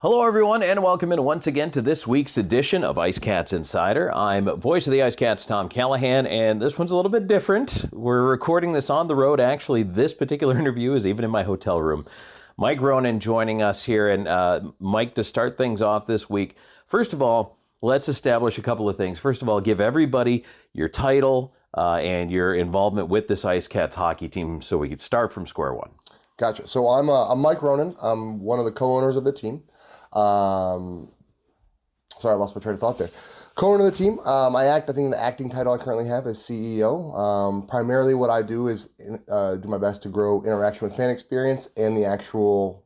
Hello, everyone, and welcome in once again to this week's edition of IceCats Insider. I'm voice of the IceCats, Tom Callahan, and this one's a little bit different. We're recording this on the road. Actually, this particular interview is even in my hotel room. Mike Ronan joining us here, and Mike, to start things off this week, first of all, let's establish a couple of things. First of all, give everybody your title and your involvement with this IceCats hockey team so we could start from square one. Gotcha. So I'm Mike Ronan. I'm one of the co-owners of the team. Sorry, I lost my train of thought there. Co-owner of the team. I think the acting title I currently have is CEO. Primarily what I do is do my best to grow interaction with fan experience and the actual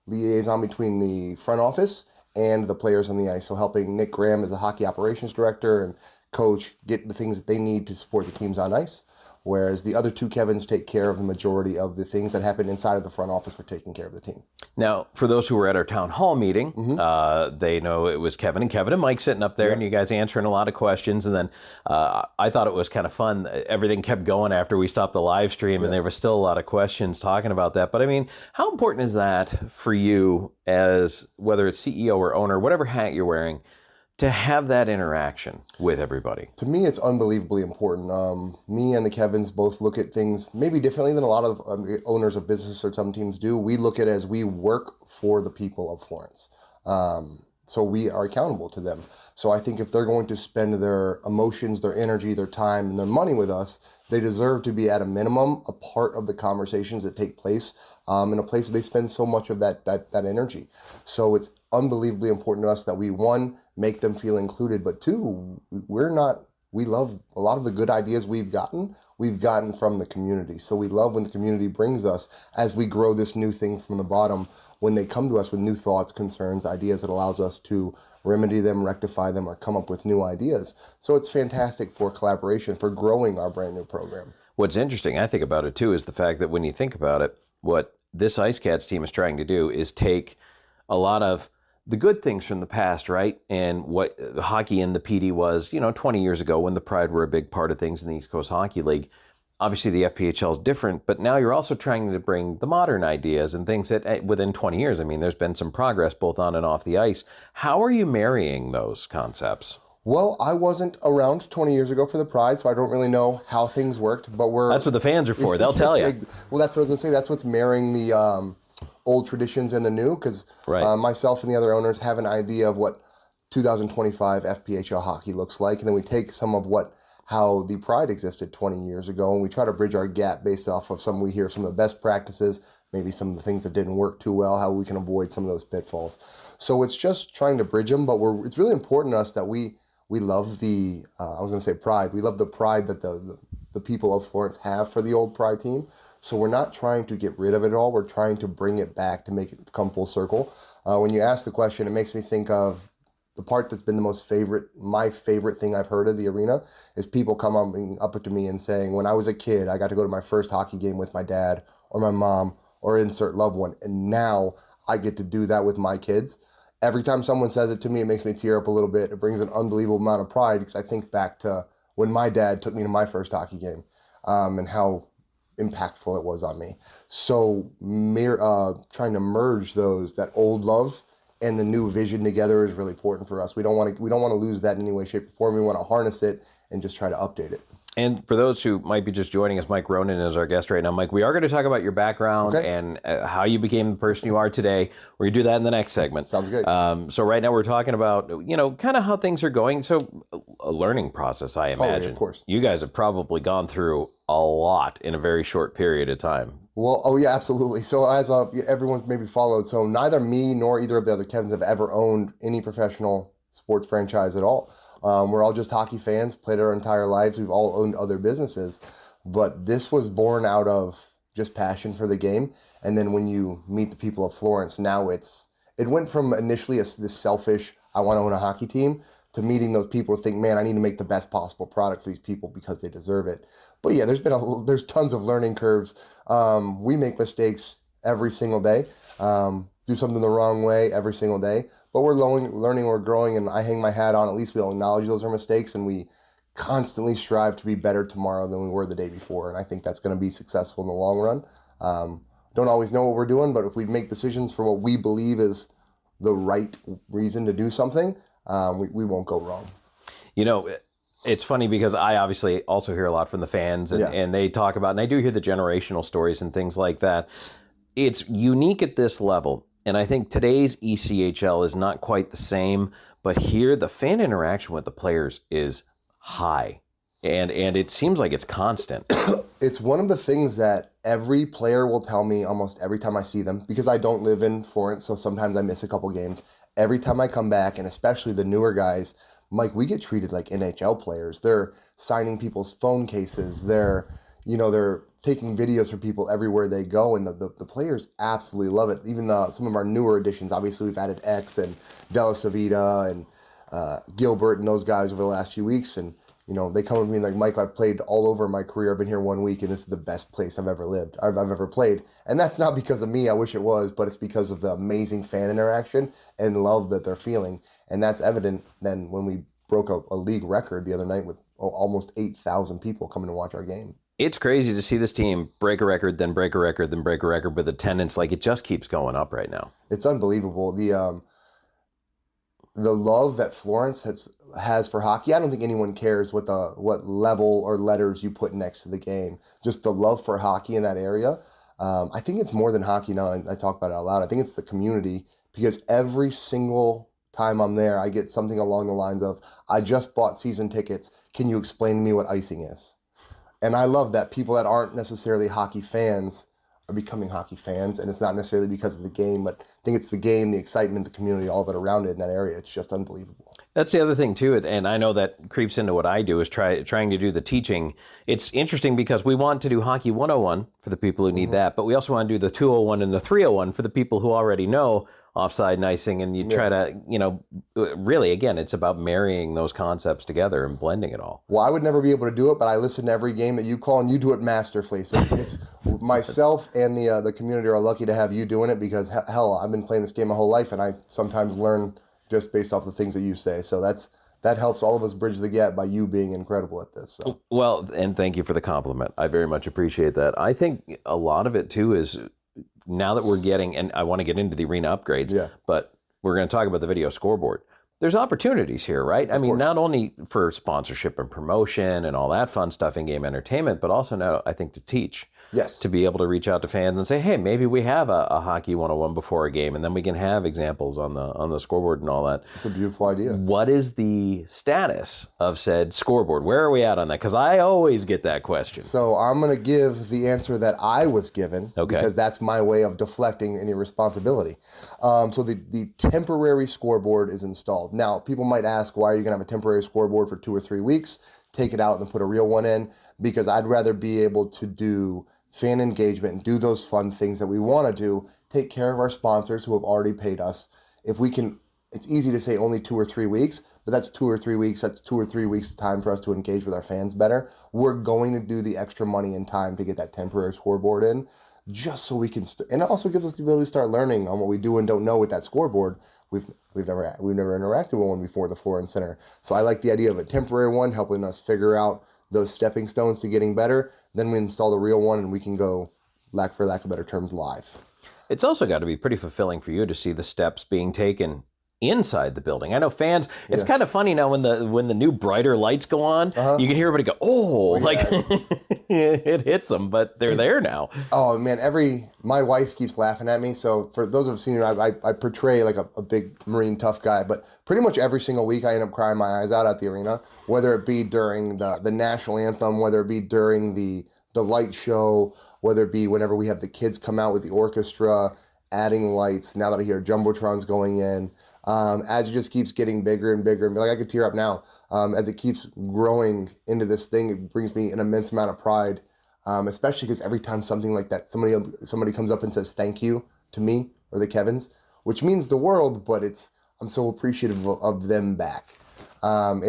liaison between the front office and the players on the ice. So helping Nick Graham as a hockey operations director and coach get the things that they need to support the teams on ice. Whereas the other two Kevins take care of the majority of the things that happen inside of the front office for taking care of the team. Now, for those who were at our town hall meeting, they know it was Kevin and Mike sitting up there, and you guys answering a lot of questions. And then I thought it was kind of fun. Everything kept going after we stopped the live stream, and there was still a lot of questions talking about that. But I mean, how important is that for you as whether it's CEO or owner, whatever hat you're wearing, to have that interaction with everybody? To me, it's unbelievably important. Me and the Kevins both look at things maybe differently than a lot of owners of business or some teams do. We look at it as we work for the people of Florence. So we are accountable to them. So I think if they're going to spend their emotions, their energy, their time, and their money with us, they deserve to be at a minimum a part of the conversations that take place in a place where they spend so much of that energy. So it's unbelievably important to us that we, one, make them feel included, but two, we love a lot of the good ideas we've gotten from the community. So we love when the community brings us, as we grow this new thing from the bottom, when they come to us with new thoughts, concerns, ideas that allows us to remedy them, rectify them, or come up with new ideas. So it's fantastic for collaboration, for growing our brand new program. What's interesting, I think about it too, is the fact that when you think about it, what this IceCats team is trying to do is take a lot of the good things from the past, right? And what hockey in the Pee Dee was, 20 years ago when the Pride were a big part of things in the East Coast Hockey League. Obviously, the FPHL is different, but now you're also trying to bring the modern ideas and things that within 20 years, I mean, there's been some progress both on and off the ice. How are you marrying those concepts? Well, I wasn't around 20 years ago for the Pride, so I don't really know how things worked, but That's what the fans are for. They'll tell you. Well, that's what I was going to say. That's what's marrying the old traditions and the new, because myself and the other owners have an idea of what 2025 FPHL hockey looks like, and then we take some of how the Pride existed 20 years ago, and we try to bridge our gap based off of some of the best practices, maybe some of the things that didn't work too well, how we can avoid some of those pitfalls. So it's just trying to bridge them, but it's really important to us that we love the, I was going to say pride, we love the pride that the people of Florence have for the old Pride team. So we're not trying to get rid of it all. We're trying to bring it back to make it come full circle. When you ask the question, it makes me think of the part that's been my favorite thing I've heard of the arena is people coming up to me and saying, when I was a kid, I got to go to my first hockey game with my dad or my mom or insert loved one. And now I get to do that with my kids. Every time someone says it to me, it makes me tear up a little bit. It brings an unbelievable amount of pride because I think back to when my dad took me to my first hockey game and how impactful it was on me. So trying to merge that old love and the new vision together is really important for us. We don't want to lose that in any way, shape, or form. We want to harness it and just try to update it. And for those who might be just joining us, Mike Ronan is our guest right now. Mike, we are going to talk about your background and how you became the person you are today. We're going to do that in the next segment. Sounds good. So right now we're talking about, kind of how things are going. So a learning process, I imagine. Oh, yeah, of course. You guys have probably gone through a lot in a very short period of time. Well, yeah, absolutely. So as everyone's maybe followed, so neither me nor either of the other Kevins have ever owned any professional sports franchise at all. We're all just hockey fans, played our entire lives. We've all owned other businesses. But this was born out of just passion for the game. And then when you meet the people of Florence, now it went from initially this selfish, I want to own a hockey team, to meeting those people who think, man, I need to make the best possible product for these people because they deserve it. But yeah, there's tons of learning curves. We make mistakes every single day, do something the wrong way every single day. But we're learning, we're growing, and I hang my hat on, at least we'll acknowledge those are mistakes, and we constantly strive to be better tomorrow than we were the day before. And I think that's going to be successful in the long run. Don't always know what we're doing, but if we make decisions for what we believe is the right reason to do something, we won't go wrong. You know, it's funny because I obviously also hear a lot from the fans, and they talk about, and I do hear the generational stories and things like that. It's unique at this level, and I think today's ECHL is not quite the same, but here the fan interaction with the players is high, and it seems like it's constant. It's one of the things that every player will tell me almost every time I see them, because I don't live in Florence, so sometimes I miss a couple games. Every time I come back, and especially the newer guys, Mike, we get treated like NHL players. They're signing people's phone cases. They're taking videos for people everywhere they go, and the players absolutely love it. Even some of our newer additions, obviously we've added X and Della Savita and Gilbert and those guys over the last few weeks, and they come with me like, Mike, I've played all over my career. I've been here 1 week, and this is the best place I've ever lived. I've ever played. And that's not because of me. I wish it was, but it's because of the amazing fan interaction and love that they're feeling. And that's evident then when we broke a league record the other night with almost 8,000 people coming to watch our game. It's crazy to see this team break a record, then break a record, then break a record with attendance. Like, it just keeps going up right now. It's unbelievable. The love that Florence has for hockey, I don't think anyone cares what level or letters you put next to the game. Just the love for hockey in that area. I think it's more than hockey now. I talk about it out loud. I think it's the community, because every single time I'm there, I get something along the lines of, I just bought season tickets. Can you explain to me what icing is? And I love that people that aren't necessarily hockey fans are becoming hockey fans, and it's not necessarily because of the game, but I think it's the game, the excitement, the community, all of it around it in that area. It's just unbelievable. That's the other thing too, and I know that creeps into what I do, is trying to do the teaching. It's interesting because we want to do Hockey 101 for the people who need that, but we also want to do the 201 and the 301 for the people who already know offside and icing, and you try to, really, again, it's about marrying those concepts together and blending it all. Well, I would never be able to do it, but I listen to every game that you call, and you do it masterfully. So it's myself and the community are lucky to have you doing it, because hell, I've been playing this game my whole life, and I sometimes learn just based off the things that you say. So that helps all of us bridge the gap by you being incredible at this. So. Well, and thank you for the compliment. I very much appreciate that. I think a lot of it too is, now that we're getting, and I want to get into the arena upgrades, but we're going to talk about the video scoreboard. There's opportunities here, right? I mean, not only for sponsorship and promotion and all that fun stuff, in-game entertainment, but also now, I think, to teach. Yes. To be able to reach out to fans and say, hey, maybe we have a Hockey 101 before a game, and then we can have examples on the scoreboard and all that. It's a beautiful idea. What is the status of said scoreboard? Where are we at on that? Because I always get that question. So I'm going to give the answer that I was given, because that's my way of deflecting any responsibility. So the temporary scoreboard is installed. Now, people might ask, why are you going to have a temporary scoreboard for 2 or 3 weeks? Take it out and put a real one in, because I'd rather be able to do fan engagement and do those fun things that we want to do, take care of our sponsors who have already paid us. If we can, it's easy to say only 2 or 3 weeks, but that's 2 or 3 weeks. That's 2 or 3 weeks time for us to engage with our fans better. We're going to do the extra money and time to get that temporary scoreboard in, just so we can, and it also gives us the ability to start learning on what we do and don't know with that scoreboard. We've never interacted with one before, the Florence Center. So I like the idea of a temporary one, helping us figure out those stepping stones to getting better. Then we install the real one, and we can go, for lack of better terms, live. It's also got to be pretty fulfilling for you to see the steps being taken inside the building. I know fans, it's kind of funny now when the new brighter lights go on, you can hear everybody go, like it hits them, but they're there now. Oh man, my wife keeps laughing at me. So for those who've seen it, I portray like a big Marine tough guy, but pretty much every single week I end up crying my eyes out at the arena, whether it be during the national anthem, whether it be during the light show, whether it be whenever we have the kids come out with the orchestra, adding lights, now that I hear Jumbotrons going in. As it just keeps getting bigger and bigger, and like I could tear up now, as it keeps growing into this thing, it brings me an immense amount of pride, especially because every time something like that, somebody comes up and says thank you to me or the Kevins, which means the world, but I'm so appreciative of them back. And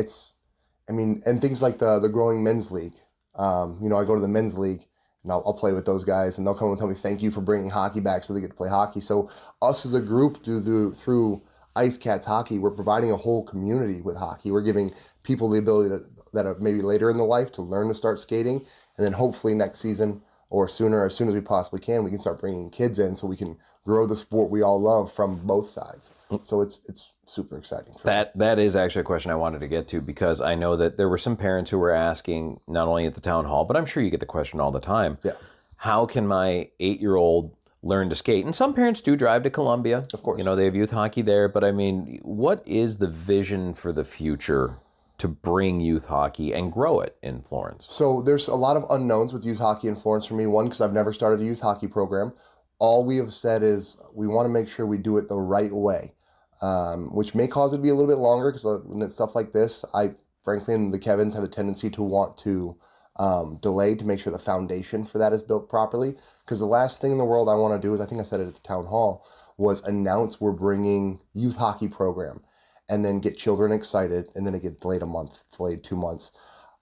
things like the growing men's league. I go to the men's league, and I'll play with those guys, and they'll come and tell me thank you for bringing hockey back so they get to play hockey. So us as a group through IceCats hockey, we're providing a whole community with hockey. We're giving people the ability that are maybe later in their life to learn to start skating, and then hopefully next season or sooner, as soon as we possibly can, we can start bringing kids in so we can grow the sport we all love from both sides. So it's super exciting for me. That is actually a question I wanted to get to, because I know that there were some parents who were asking, not only at the town hall, but I'm sure you get the question all the time. Yeah. How can my 8-year-old learn to skate? And some parents do drive to Columbia. Of course. You know, they have youth hockey there. But I mean, what is the vision for the future to bring youth hockey and grow it in Florence? So there's a lot of unknowns with youth hockey in Florence for me. One, because I've never started a youth hockey program. All we have said is we want to make sure we do it the right way, which may cause it to be a little bit longer, because when it's stuff like this, frankly, and the Kevins have a tendency to want to delay to make sure the foundation for that is built properly. Because the last thing in the world I want to do is, I think I said it at the town hall, was announce we're bringing youth hockey program and then get children excited, and then it get delayed a month, delayed 2 months.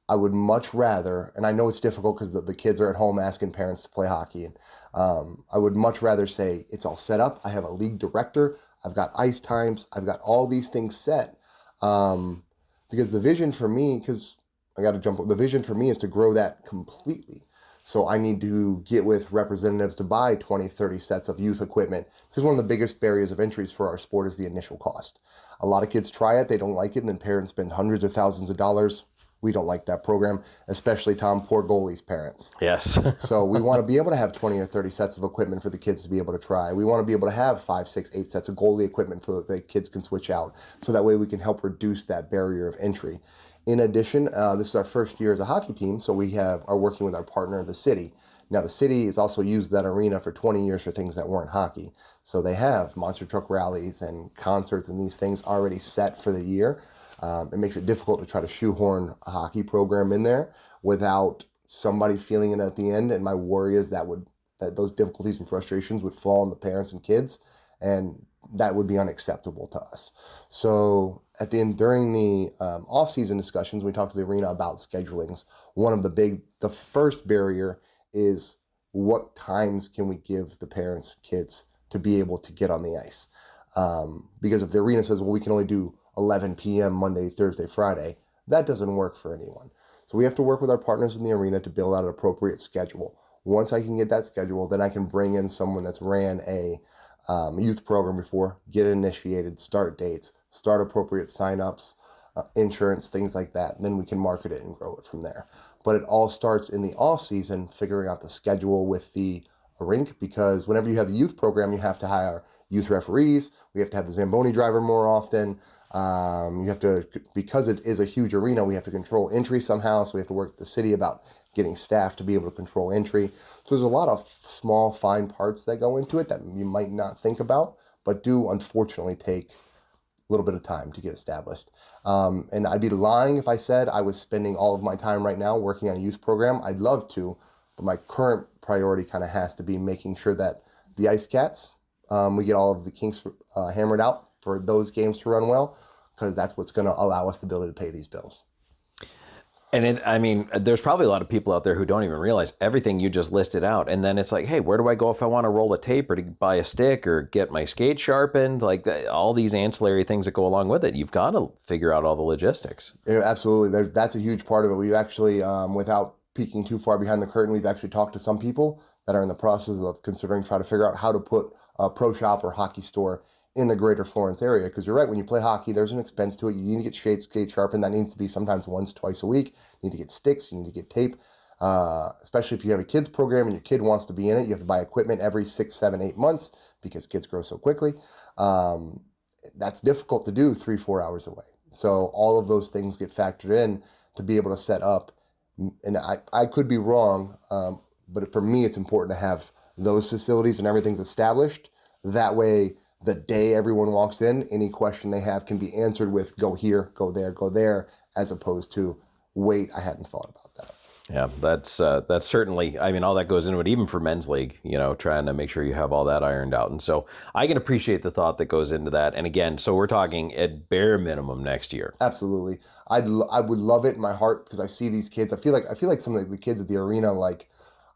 I would much rather, and I know it's difficult because the kids are at home asking parents to play hockey, and I would much rather say it's all set up. I have a league director. I've got ice times. I've got all these things set. Because the vision for me, the vision for me is to grow that completely. So I need to get with representatives to buy 20, 30 sets of youth equipment, because one of the biggest barriers of entries for our sport is the initial cost. A lot of kids try it, they don't like it, and then parents spend hundreds of thousands of dollars. We don't like that program, especially, Tom, poor goalies' parents. Yes. So we want to be able to have 20 or 30 sets of equipment for the kids to be able to try. We want to be able to have 5, 6, 8 sets of goalie equipment so that the kids can switch out. So that way we can help reduce that barrier of entry. In addition, this is our first year as a hockey team, so we are working with our partner, the city. Now, the city has also used that arena for 20 years for things that weren't hockey. So they have monster truck rallies and concerts and these things already set for the year. It makes it difficult to try to shoehorn a hockey program in there without somebody feeling it at the end. And my worry is that those difficulties and frustrations would fall on the parents and kids, and that would be unacceptable to us. So at the end, during the off-season discussions, we talked to the arena about schedulings. The first barrier is, what times can we give the parents, kids, to be able to get on the ice? Because if the arena says, well, we can only do 11 p.m. Monday, Thursday, Friday, that doesn't work for anyone. So we have to work with our partners in the arena to build out an appropriate schedule. Once I can get that schedule, then I can bring in someone that's ran a youth program before, get it initiated, start dates, start appropriate signups, insurance, things like that. And then we can market it and grow it from there. But it all starts in the off season, figuring out the schedule with the rink, because whenever you have the youth program, you have to hire youth referees. We have to have the Zamboni driver more often. You have to, because it is a huge arena, we have to control entry somehow. So we have to work with the city about getting staff to be able to control entry. So there's a lot of small, fine parts that go into it that you might not think about, but do unfortunately take a little bit of time to get established. And I'd be lying if I said I was spending all of my time right now working on a youth program. I'd love to, but my current priority kind of has to be making sure that the IceCats, we get all of the kinks hammered out for those games to run well, because that's what's going to allow us the ability to pay these bills. And there's probably a lot of people out there who don't even realize everything you just listed out. And then it's like, hey, where do I go if I want to roll a tape or to buy a stick or get my skate sharpened? Like all these ancillary things that go along with it. You've got to figure out all the logistics. Yeah, absolutely. That's a huge part of it. We've actually, without peeking too far behind the curtain, we've actually talked to some people that are in the process of considering trying to figure out how to put a pro shop or hockey store in the greater Florence area. Because you're right, when you play hockey, there's an expense to it. You need to get skate sharpened. That needs to be sometimes once, twice a week. You need to get sticks. You need to get tape. Especially if you have a kids program and your kid wants to be in it, you have to buy equipment every 6, 7, 8 months because kids grow so quickly. That's difficult to do 3, 4 hours away. So all of those things get factored in to be able to set up. And I could be wrong, but for me, it's important to have those facilities and everything's established. That way, the day everyone walks in, any question they have can be answered with go here, go there, as opposed to wait, I hadn't thought about that. Yeah, that's certainly, all that goes into it, even for men's league, trying to make sure you have all that ironed out. And so I can appreciate the thought that goes into that. And again, so we're talking at bare minimum next year. Absolutely. I would love it in my heart because I see these kids. I feel like some of the kids at the arena, like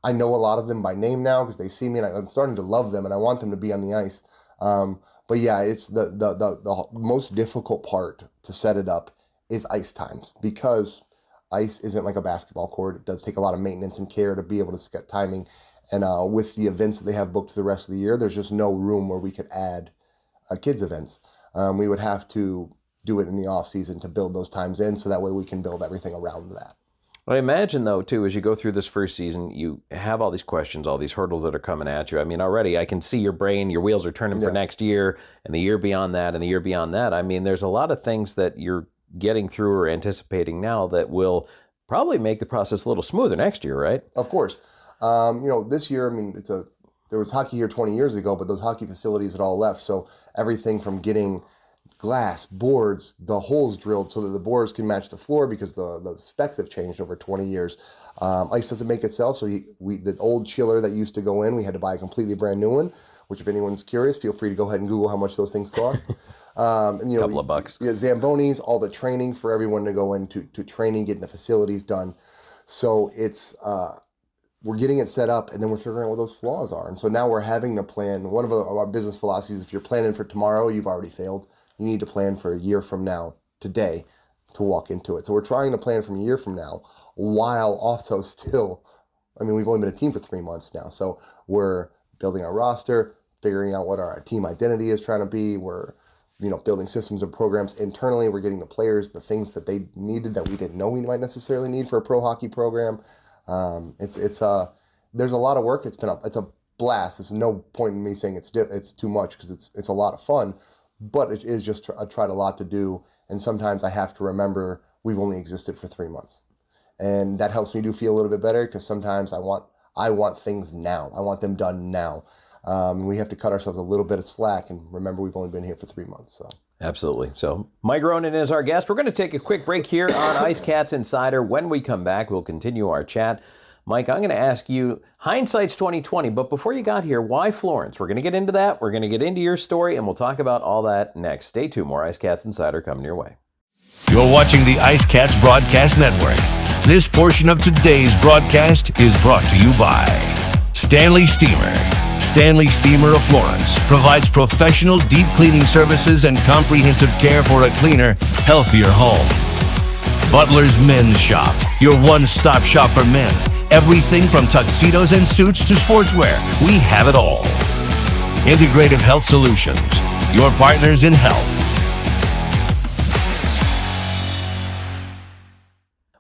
I know a lot of them by name now because they see me and I'm starting to love them and I want them to be on the ice. But yeah, it's the most difficult part to set it up is ice times, because ice isn't like a basketball court. It does take a lot of maintenance and care to be able to get timing. And with the events that they have booked for the rest of the year, there's just no room where we could add kids events. We would have to do it in the off season to build those times in, so that way we can build everything around that. I imagine, though, too, as you go through this first season, you have all these questions, all these hurdles that are coming at you. I mean, already I can see your brain, your wheels are turning for next year and the year beyond that and the year beyond that. I mean, there's a lot of things that you're getting through or anticipating now that will probably make the process a little smoother next year, right? Of course. This year, I mean, there was hockey here 20 years ago, but those hockey facilities had all left. So everything from getting glass, boards, the holes drilled so that the boards can match the floor, because the specs have changed over 20 years. Ice doesn't make itself, so the old chiller that used to go in, we had to buy a completely brand new one, which if anyone's curious, feel free to go ahead and Google how much those things cost. Couple of bucks. Yeah, Zambonis, all the training for everyone to go into training, getting the facilities done. So it's we're getting it set up, and then we're figuring out what those flaws are. And so now we're having to plan. One of our business philosophies, if you're planning for tomorrow, you've already failed. You need to plan for a year from now, today, to walk into it. So we're trying to plan from a year from now, while also still, I mean, we've only been a team for 3 months now. So we're building our roster, figuring out what our team identity is trying to be. We're, building systems and programs internally. We're getting the players the things that they needed that we didn't know we might necessarily need for a pro hockey program. There's a lot of work. It's a blast. There's no point in me saying it's too much, because it's a lot of fun. But it is just tried a lot to do, and sometimes I have to remember we've only existed for 3 months, and that helps me feel a little bit better, because sometimes I want things now. I want them done now. We have to cut ourselves a little bit of slack, and remember we've only been here for 3 months. So absolutely. So Mike Ronan is our guest. We're going to take a quick break here on IceCats Insider. When we come back, we'll continue our chat. Mike, I'm going to ask you, hindsight's 2020, but before you got here, why Florence? We're going to get into that. We're going to get into your story, and we'll talk about all that next. Stay tuned. More IceCats Insider coming your way. You're watching the IceCats Broadcast Network. This portion of today's broadcast is brought to you by Stanley Steamer. Stanley Steamer of Florence provides professional deep cleaning services and comprehensive care for a cleaner, healthier home. Butler's Men's Shop, your one-stop shop for men. Everything from tuxedos and suits to sportswear. We have it all. Integrative Health Solutions, your partners in health.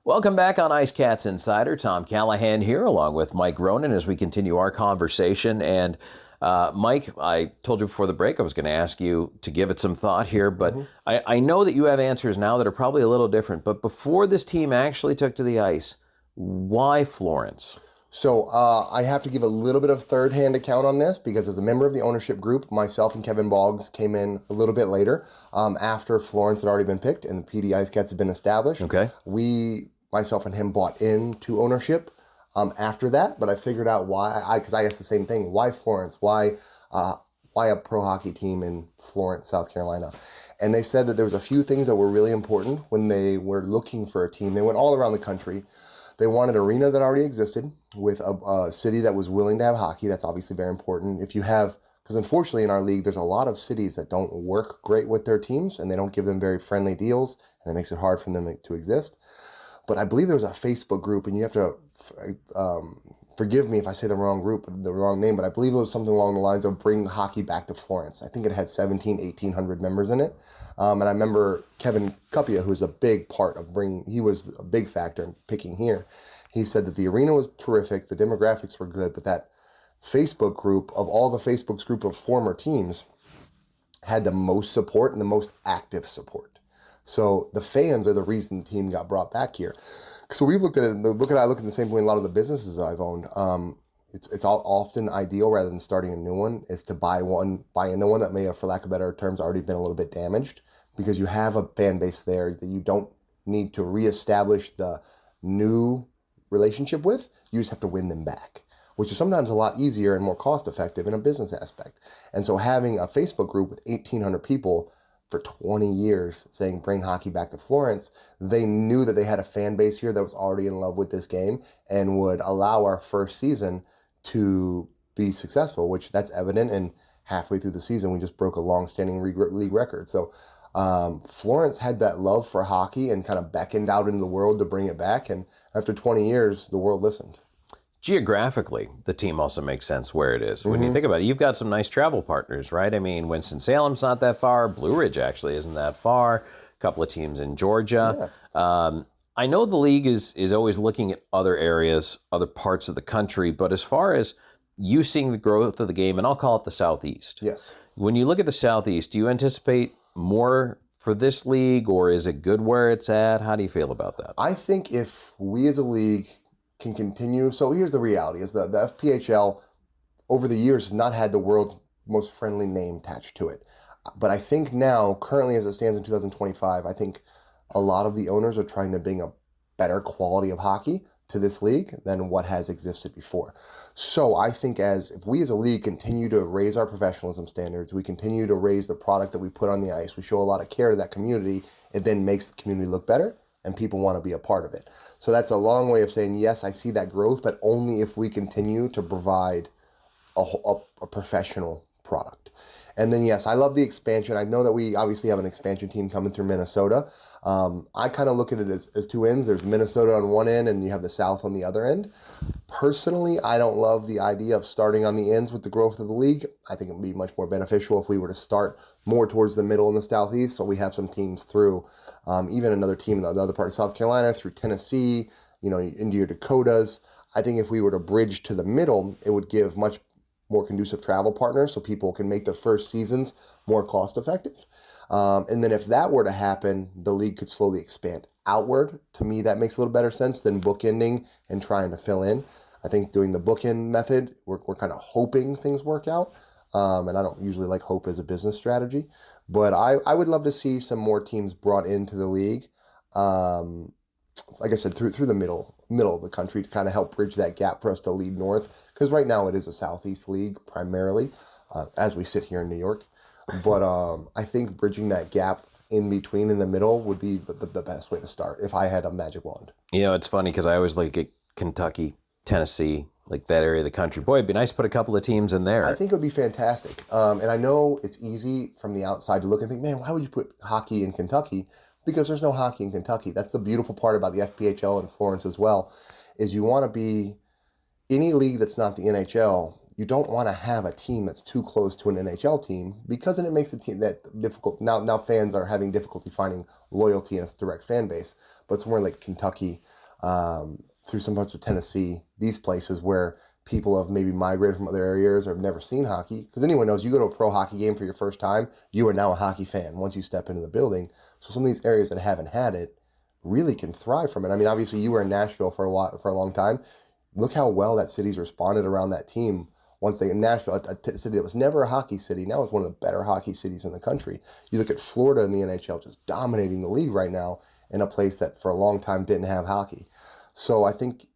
Welcome back on IceCats Insider. Tom Callahan here, along with Mike Ronan, as we continue our conversation. And Mike, I told you before the break I was going to ask you to give it some thought here, but I know that you have answers now that are probably a little different. But before this team actually took to the ice, why Florence? So I have to give a little bit of third-hand account on this, because as a member of the ownership group, myself and Kevin Boggs came in a little bit later, after Florence had already been picked and the Pee Dee IceCats had been established. Okay. Myself and him bought into ownership after that, but I figured out why. Because I asked the same thing: why Florence? Why a pro hockey team in Florence, South Carolina? And they said that there was a few things that were really important when they were looking for a team. They went all around the country. They wanted an arena that already existed with a city that was willing to have hockey. That's obviously very important. Because unfortunately in our league, there's a lot of cities that don't work great with their teams, and they don't give them very friendly deals, and it makes it hard for them to exist. But I believe there was a Facebook group, and you have to forgive me if I say the wrong name, but I believe it was something along the lines of bring hockey back to Florence. I think it had 1,800 members in it. And I remember Kevin Cuppia, who's a big part of he was a big factor in picking here. He said that the arena was terrific, the demographics were good, but that Facebook group, of all the Facebook's group of former teams, had the most support and the most active support. So the fans are the reason the team got brought back here. So we've looked at it, I look at the same way a lot of the businesses I've owned. It's often ideal, rather than starting a new one, is to buy a new one that may have, for lack of better terms, already been a little bit damaged, because you have a fan base there that you don't need to reestablish the new relationship with. You just have to win them back, which is sometimes a lot easier and more cost effective in a business aspect. And so having a Facebook group with 1,800 people for 20 years saying bring hockey back to Florence, they knew that they had a fan base here that was already in love with this game and would allow our first season to be successful, which that's evident. And halfway through the season, we just broke a long-standing league record. So Florence had that love for hockey and kind of beckoned out into the world to bring it back. And after 20 years, the world listened. Geographically, the team also makes sense where it is. When you think about it, you've got some nice travel partners, right? I mean, Winston-Salem's not that far. Blue Ridge actually isn't that far. A couple of teams in Georgia. Yeah. I know the league is always looking at other areas, other parts of the country, but as far as you seeing the growth of the game, and I'll call it the Southeast. Yes. When you look at the Southeast, do you anticipate more for this league, or is it good where it's at? How do you feel about that? I think if we as a league can continue, so here's the reality, is the FPHL over the years has not had the world's most friendly name attached to it. But I think now, currently as it stands in 2025, I think a lot of the owners are trying to bring a better quality of hockey to this league than what has existed before. So I think if we as a league continue to raise our professionalism standards, we continue to raise the product that we put on the ice, we show a lot of care to that community, it then makes the community look better and people want to be a part of it. So that's a long way of saying, yes, I see that growth, but only if we continue to provide a professional product. And then, yes, I love the expansion. I know that we obviously have an expansion team coming through Minnesota. I kind of look at it as two ends. There's Minnesota on one end and you have the South on the other end. Personally, I don't love the idea of starting on the ends with the growth of the league. I think it would be much more beneficial if we were to start more towards the middle in the Southeast. So we have some teams through, even another team in the other part of South Carolina, through Tennessee, into your Dakotas. I think if we were to bridge to the middle, it would give much more conducive travel partners so people can make their first seasons more cost effective. And then if that were to happen, the league could slowly expand outward. To me, that makes a little better sense than bookending and trying to fill in. I think doing the bookend method, we're kind of hoping things work out. And I don't usually like hope as a business strategy. But I would love to see some more teams brought into the league. Like I said, through the middle of the country to kind of help bridge that gap for us to lead north. Because right now it is a Southeast league primarily, as we sit here in New York. But I think bridging that gap in between in the middle would be the best way to start if I had a magic wand. It's funny because I always look at Kentucky, Tennessee, like that area of the country. Boy, it'd be nice to put a couple of teams in there. I think it would be fantastic. And I know it's easy from the outside to look and think, man, why would you put hockey in Kentucky? Because there's no hockey in Kentucky. That's the beautiful part about the FPHL and Florence as well, is you want to be any league that's not the NHL. You don't want to have a team that's too close to an NHL team because then it makes the team that difficult. Now fans are having difficulty finding loyalty in its direct fan base. But somewhere like Kentucky, through some parts of Tennessee, these places where people have maybe migrated from other areas or have never seen hockey. Because anyone knows you go to a pro hockey game for your first time, you are now a hockey fan once you step into the building. So some of these areas that haven't had it really can thrive from it. I mean, obviously you were in Nashville for a long time. Look how well that city's responded around that team. Once they in Nashville, a city that was never a hockey city, now it's one of the better hockey cities in the country. You look at Florida in the NHL, just dominating the league right now in a place that for a long time didn't have hockey. So I think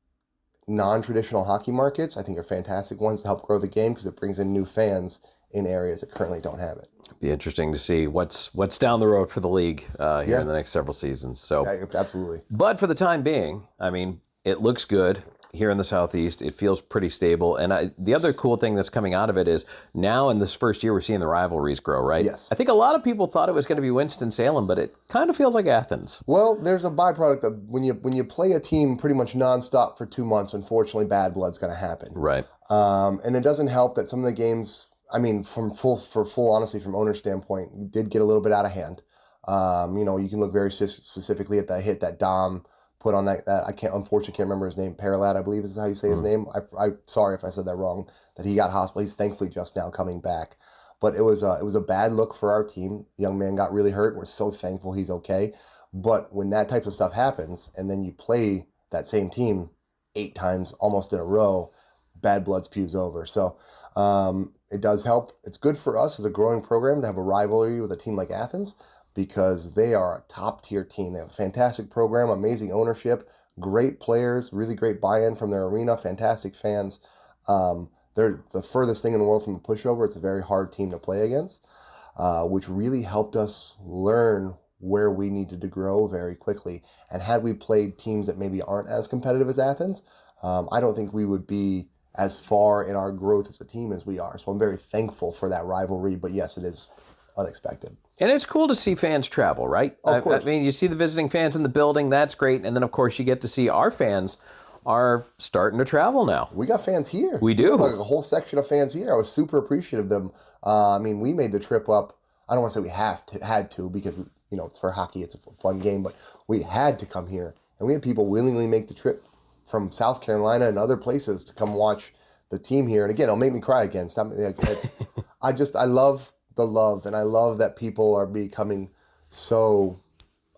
non-traditional hockey markets, I think, are fantastic ones to help grow the game because it brings in new fans in areas that currently don't have it. Be interesting to see what's down the road for the league here in the next several seasons. So yeah, absolutely. But for the time being, I mean, it looks good here in the Southeast. It feels pretty stable. And the other cool thing that's coming out of it is now in this first year, we're seeing the rivalries grow, right? Yes. I think a lot of people thought it was going to be Winston-Salem, but it kind of feels like Athens. Well, there's a byproduct of when you play a team pretty much nonstop for 2 months, unfortunately, bad blood's going to happen. Right. And it doesn't help that some of the games, I mean, for full honesty, from owner's standpoint, did get a little bit out of hand. You can look very specifically at that hit that Dom put on that I unfortunately can't remember his name. Paralat, I believe is how you say his name. I sorry if I said that wrong. That he got hospitalized. He's thankfully just now coming back. But it was a bad look for our team. The young man got really hurt. We're so thankful he's okay. But when that type of stuff happens, and then you play that same team 8 times almost in a row, bad blood spews over. So it does help. It's good for us as a growing program to have a rivalry with a team like Athens, because they are a top-tier team. They have a fantastic program, amazing ownership, great players, really great buy-in from their arena, fantastic fans. They're the furthest thing in the world from a pushover. It's a very hard team to play against, which really helped us learn where we needed to grow very quickly. And had we played teams that maybe aren't as competitive as Athens, I don't think we would be as far in our growth as a team as we are. So I'm very thankful for that rivalry, but yes, it is unexpected. And it's cool to see fans travel, right? Of course. I mean, you see the visiting fans in the building, that's great. And then, of course, you get to see our fans are starting to travel now. We got fans here. We do. We have like a whole section of fans here. I was super appreciative of them. I mean, we made the trip up. I don't want to say we had to because, you know, it's for hockey. It's a fun game. But we had to come here. And we had people willingly make the trip from South Carolina and other places to come watch the team here. And again, it'll make me cry again. I love the love, and I love that people are becoming so,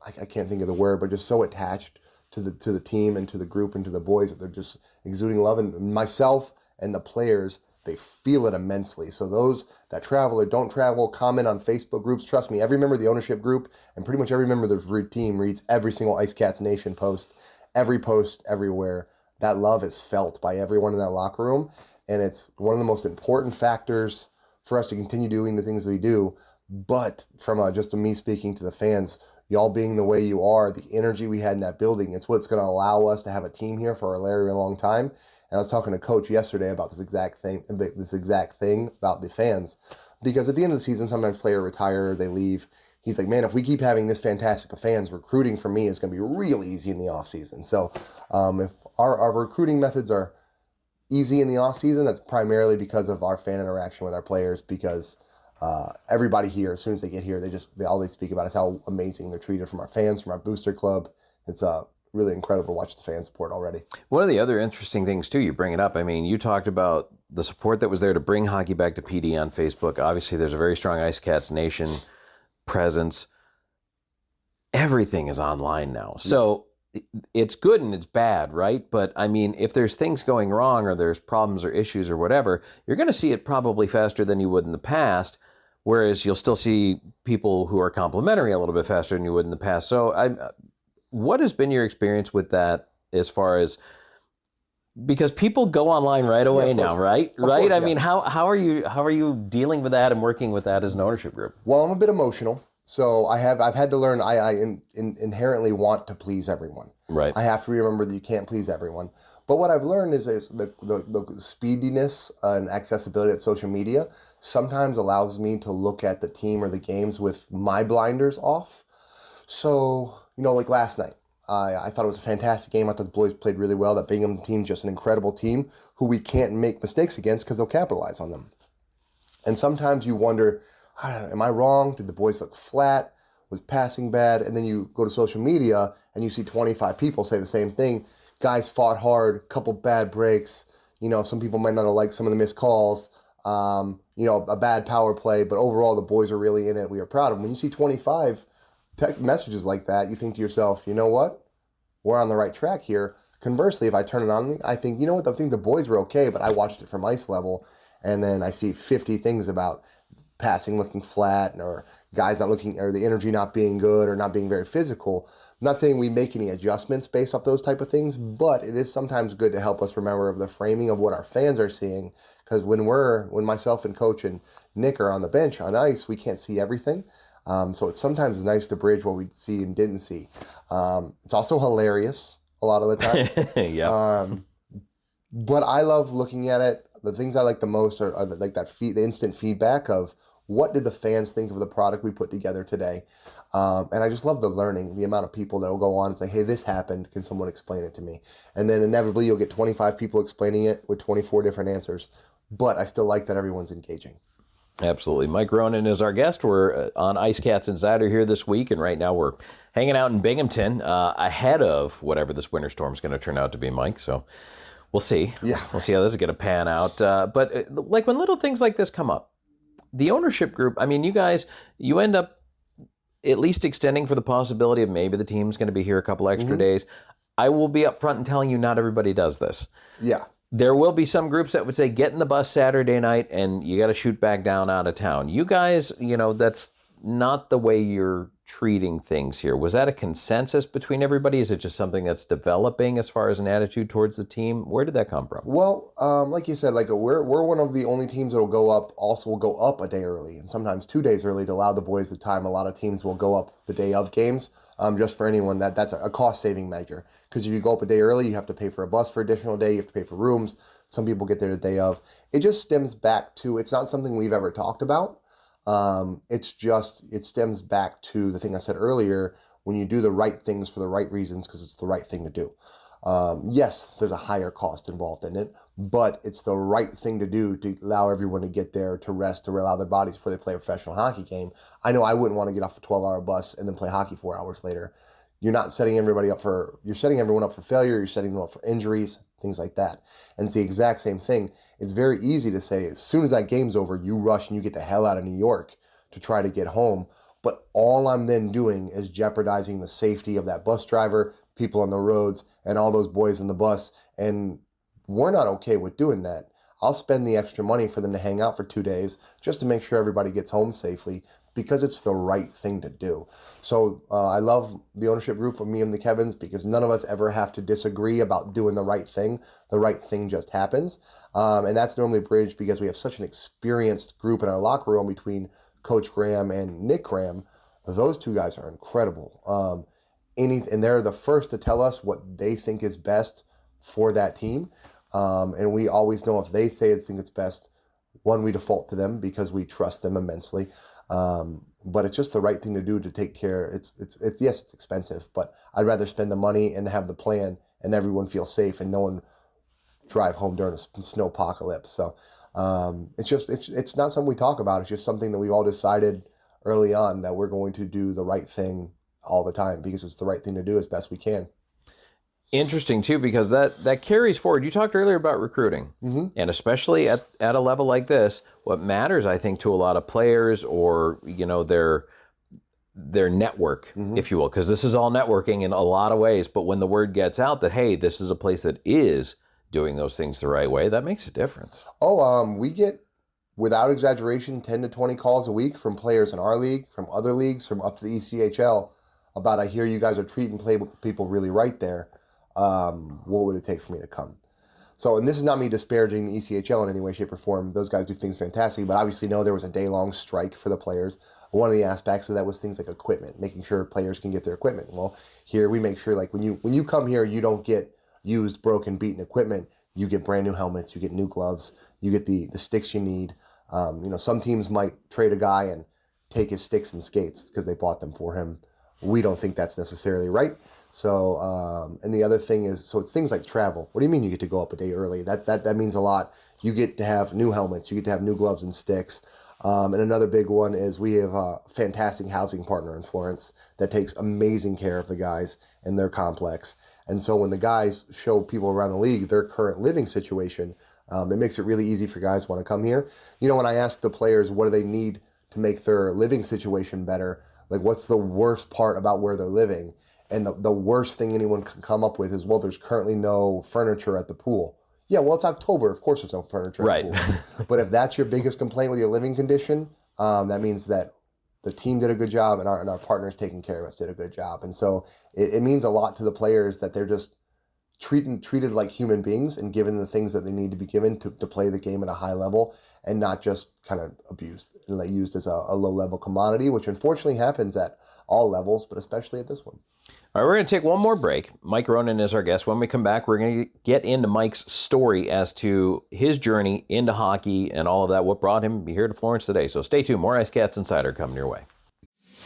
I can't think of the word, but just so attached to the team and to the group and to the boys that they're just exuding love. And myself and the players, they feel it immensely. So those that travel or don't travel, comment on Facebook groups. Trust me, every member of the ownership group and pretty much every member of the team reads every single IceCats Nation post, every post everywhere. That love is felt by everyone in that locker room. And it's one of the most important factors for us to continue doing the things that we do. But from just me speaking to the fans, y'all being the way you are, the energy we had in that building, it's what's going to allow us to have a team here for a very long time. And I was talking to Coach yesterday about this exact thing about the fans. Because at the end of the season, sometimes players retire, they leave. He's like, man, if we keep having this fantastic of fans, recruiting for me is going to be real easy in the offseason. So if our recruiting methods are easy in the offseason, that's primarily because of our fan interaction with our players, because everybody here, as soon as they get here, all they speak about is how amazing they're treated from our fans, from our booster club. It's really incredible to watch the fan support already. One of the other interesting things, too, you bring it up. I mean, you talked about the support that was there to bring hockey back to Pee Dee on Facebook. Obviously, there's a very strong IceCats Nation presence. Everything is online now. So it's good and it's bad, right? But I mean, if there's things going wrong or there's problems or issues or whatever, you're going to see it probably faster than you would in the past, whereas you'll still see people who are complimentary a little bit faster than you would in the past. So what has been your experience with that as far as, because people go online right away now, right? Right? I mean, how are you dealing with that and working with that as an ownership group? Well, I'm a bit emotional. So I've had to learn I inherently want to please everyone. Right. I have to remember that you can't please everyone. But what I've learned is the speediness and accessibility at social media sometimes allows me to look at the team or the games with my blinders off. So, like last night, I thought it was a fantastic game. I thought the boys played really well. That Bingham team's just an incredible team who we can't make mistakes against because they'll capitalize on them. And sometimes you wonder, am I wrong? Did the boys look flat? Was passing bad? And then you go to social media and you see 25 people say the same thing. Guys fought hard, couple bad breaks. Some people might not have liked some of the missed calls. A bad power play, but overall the boys are really in it. We are proud of them. When you see 25 text messages like that, you think to yourself, you know what? We're on the right track here. Conversely, if I turn it on, I think, you know what? I think the boys were okay, but I watched it from ice level, and then I see 50 things about passing looking flat, or guys not looking, or the energy not being good, or not being very physical. I'm not saying we make any adjustments based off those type of things, but it is sometimes good to help us remember of the framing of what our fans are seeing, because when myself and Coach and Nick are on the bench on ice, we can't see everything. So it's sometimes nice to bridge what we see and didn't see. It's also hilarious a lot of the time. Yeah. But I love looking at it. The things I like the most are the instant feedback of what did the fans think of the product we put together today. And I just love the learning, the amount of people that will go on and say, hey, this happened. Can someone explain it to me? And then inevitably you'll get 25 people explaining it with 24 different answers. But I still like that everyone's engaging. Absolutely. Mike Ronan is our guest. We're on IceCats Insider here this week, and right now we're hanging out in Binghamton ahead of whatever this winter storm is going to turn out to be, Mike. So we'll see. Yeah. We'll see how this is going to pan out. But when little things like this come up, the ownership group, I mean, you end up at least extending for the possibility of maybe the team's going to be here a couple extra days. I will be upfront and telling you not everybody does this. Yeah. There will be some groups that would say, get in the bus Saturday night and you got to shoot back down out of town. You guys, that's not the way you're treating things here. Was that a consensus between everybody? Is it just something that's developing as far as an attitude towards the team? Where did that come from? Well, like you said, we're one of the only teams that will go up a day early, and sometimes 2 days early to allow the boys the time. A lot of teams will go up the day of games. Just for anyone, that's a cost-saving measure. Because if you go up a day early, you have to pay for a bus for additional day, you have to pay for rooms. Some people get there the day of. It just stems back to, it's not something we've ever talked about. It stems back to the thing I said earlier, when you do the right things for the right reasons, because it's the right thing to do. Yes, there's a higher cost involved in it, but it's the right thing to do to allow everyone to get there, to rest, to allow their bodies before they play a professional hockey game. I know I wouldn't want to get off a 12-hour bus and then play hockey 4 hours later. You're setting everyone up for failure, you're setting them up for injuries, things like that. And it's the exact same thing. It's very easy to say, as soon as that game's over, you rush and you get the hell out of New York to try to get home. But all I'm then doing is jeopardizing the safety of that bus driver, people on the roads, and all those boys in the bus. And we're not okay with doing that. I'll spend the extra money for them to hang out for 2 days just to make sure everybody gets home safely, because it's the right thing to do. So I love the ownership group of me and the Kevins, because none of us ever have to disagree about doing the right thing. The right thing just happens. And that's normally bridged because we have such an experienced group in our locker room between Coach Graham and Nick Graham. Those two guys are incredible. And they're the first to tell us what they think is best for that team. And we always know if they say it's best, one, we default to them because we trust them immensely. But it's just the right thing to do to take care. It's yes, it's expensive, but I'd rather spend the money and have the plan and everyone feel safe and no one drive home during a snow apocalypse. So it's not something we talk about. It's just something that we've all decided early on, that we're going to do the right thing all the time because it's the right thing to do as best we can. Interesting too, because that carries forward. You talked earlier about recruiting, and especially at a level like this, what matters, I think, to a lot of players, or their network, if you will, because this is all networking in a lot of ways. But when the word gets out that, hey, this is a place that is doing those things the right way, that makes a difference. We get, without exaggeration, 10 to 20 calls a week from players in our league, from other leagues, from up to the ECHL, about, I hear you guys are treating people really right there. What would it take for me to come? So, and this is not me disparaging the ECHL in any way, shape, or form. Those guys do things fantastic, but obviously there was a day-long strike for the players. One of the aspects of that was things like equipment, making sure players can get their equipment. Well, here we make sure, like, when you come here, you don't get used, broken, beaten equipment. You get brand new helmets, you get new gloves, you get the sticks you need. Some teams might trade a guy and take his sticks and skates because they bought them for him. We don't think that's necessarily right. So, and the other thing is, so it's things like travel. What do you mean you get to go up a day early? That means a lot. You get to have new helmets. You get to have new gloves and sticks. And another big one is we have a fantastic housing partner in Florence that takes amazing care of the guys in their complex. And so when the guys show people around the league their current living situation, it makes it really easy for guys who want to come here. When I ask the players what do they need to make their living situation better, like what's the worst part about where they're living? And the worst thing anyone can come up with is, well, there's currently no furniture at the pool. Yeah, well, it's October. Of course there's no furniture at the pool. But if that's your biggest complaint with your living condition, that means that the team did a good job and our partners taking care of us did a good job. And so it means a lot to the players that they're just treated like human beings and given the things that they need to be given to play the game at a high level, and not just kind of abused and used as a low-level commodity, which unfortunately happens at all levels, but especially at this one. All right, we're going to take one more break. Mike Ronan is our guest. When we come back, we're going to get into Mike's story as to his journey into hockey and all of that, what brought him here to Florence today. So stay tuned. More IceCats Insider coming your way.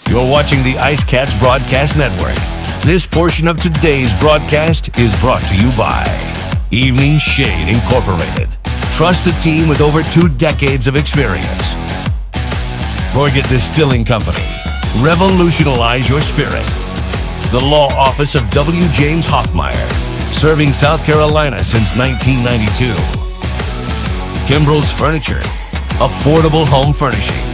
You're watching the IceCats Broadcast Network. This portion of today's broadcast is brought to you by Evening Shade Incorporated. Trusted team with over 2 decades of experience. Borgett Distilling Company. Revolutionize your spirit. The law office of W. James Hoffmeyer, serving South Carolina since 1992. Kimbrell's Furniture, affordable home furnishings.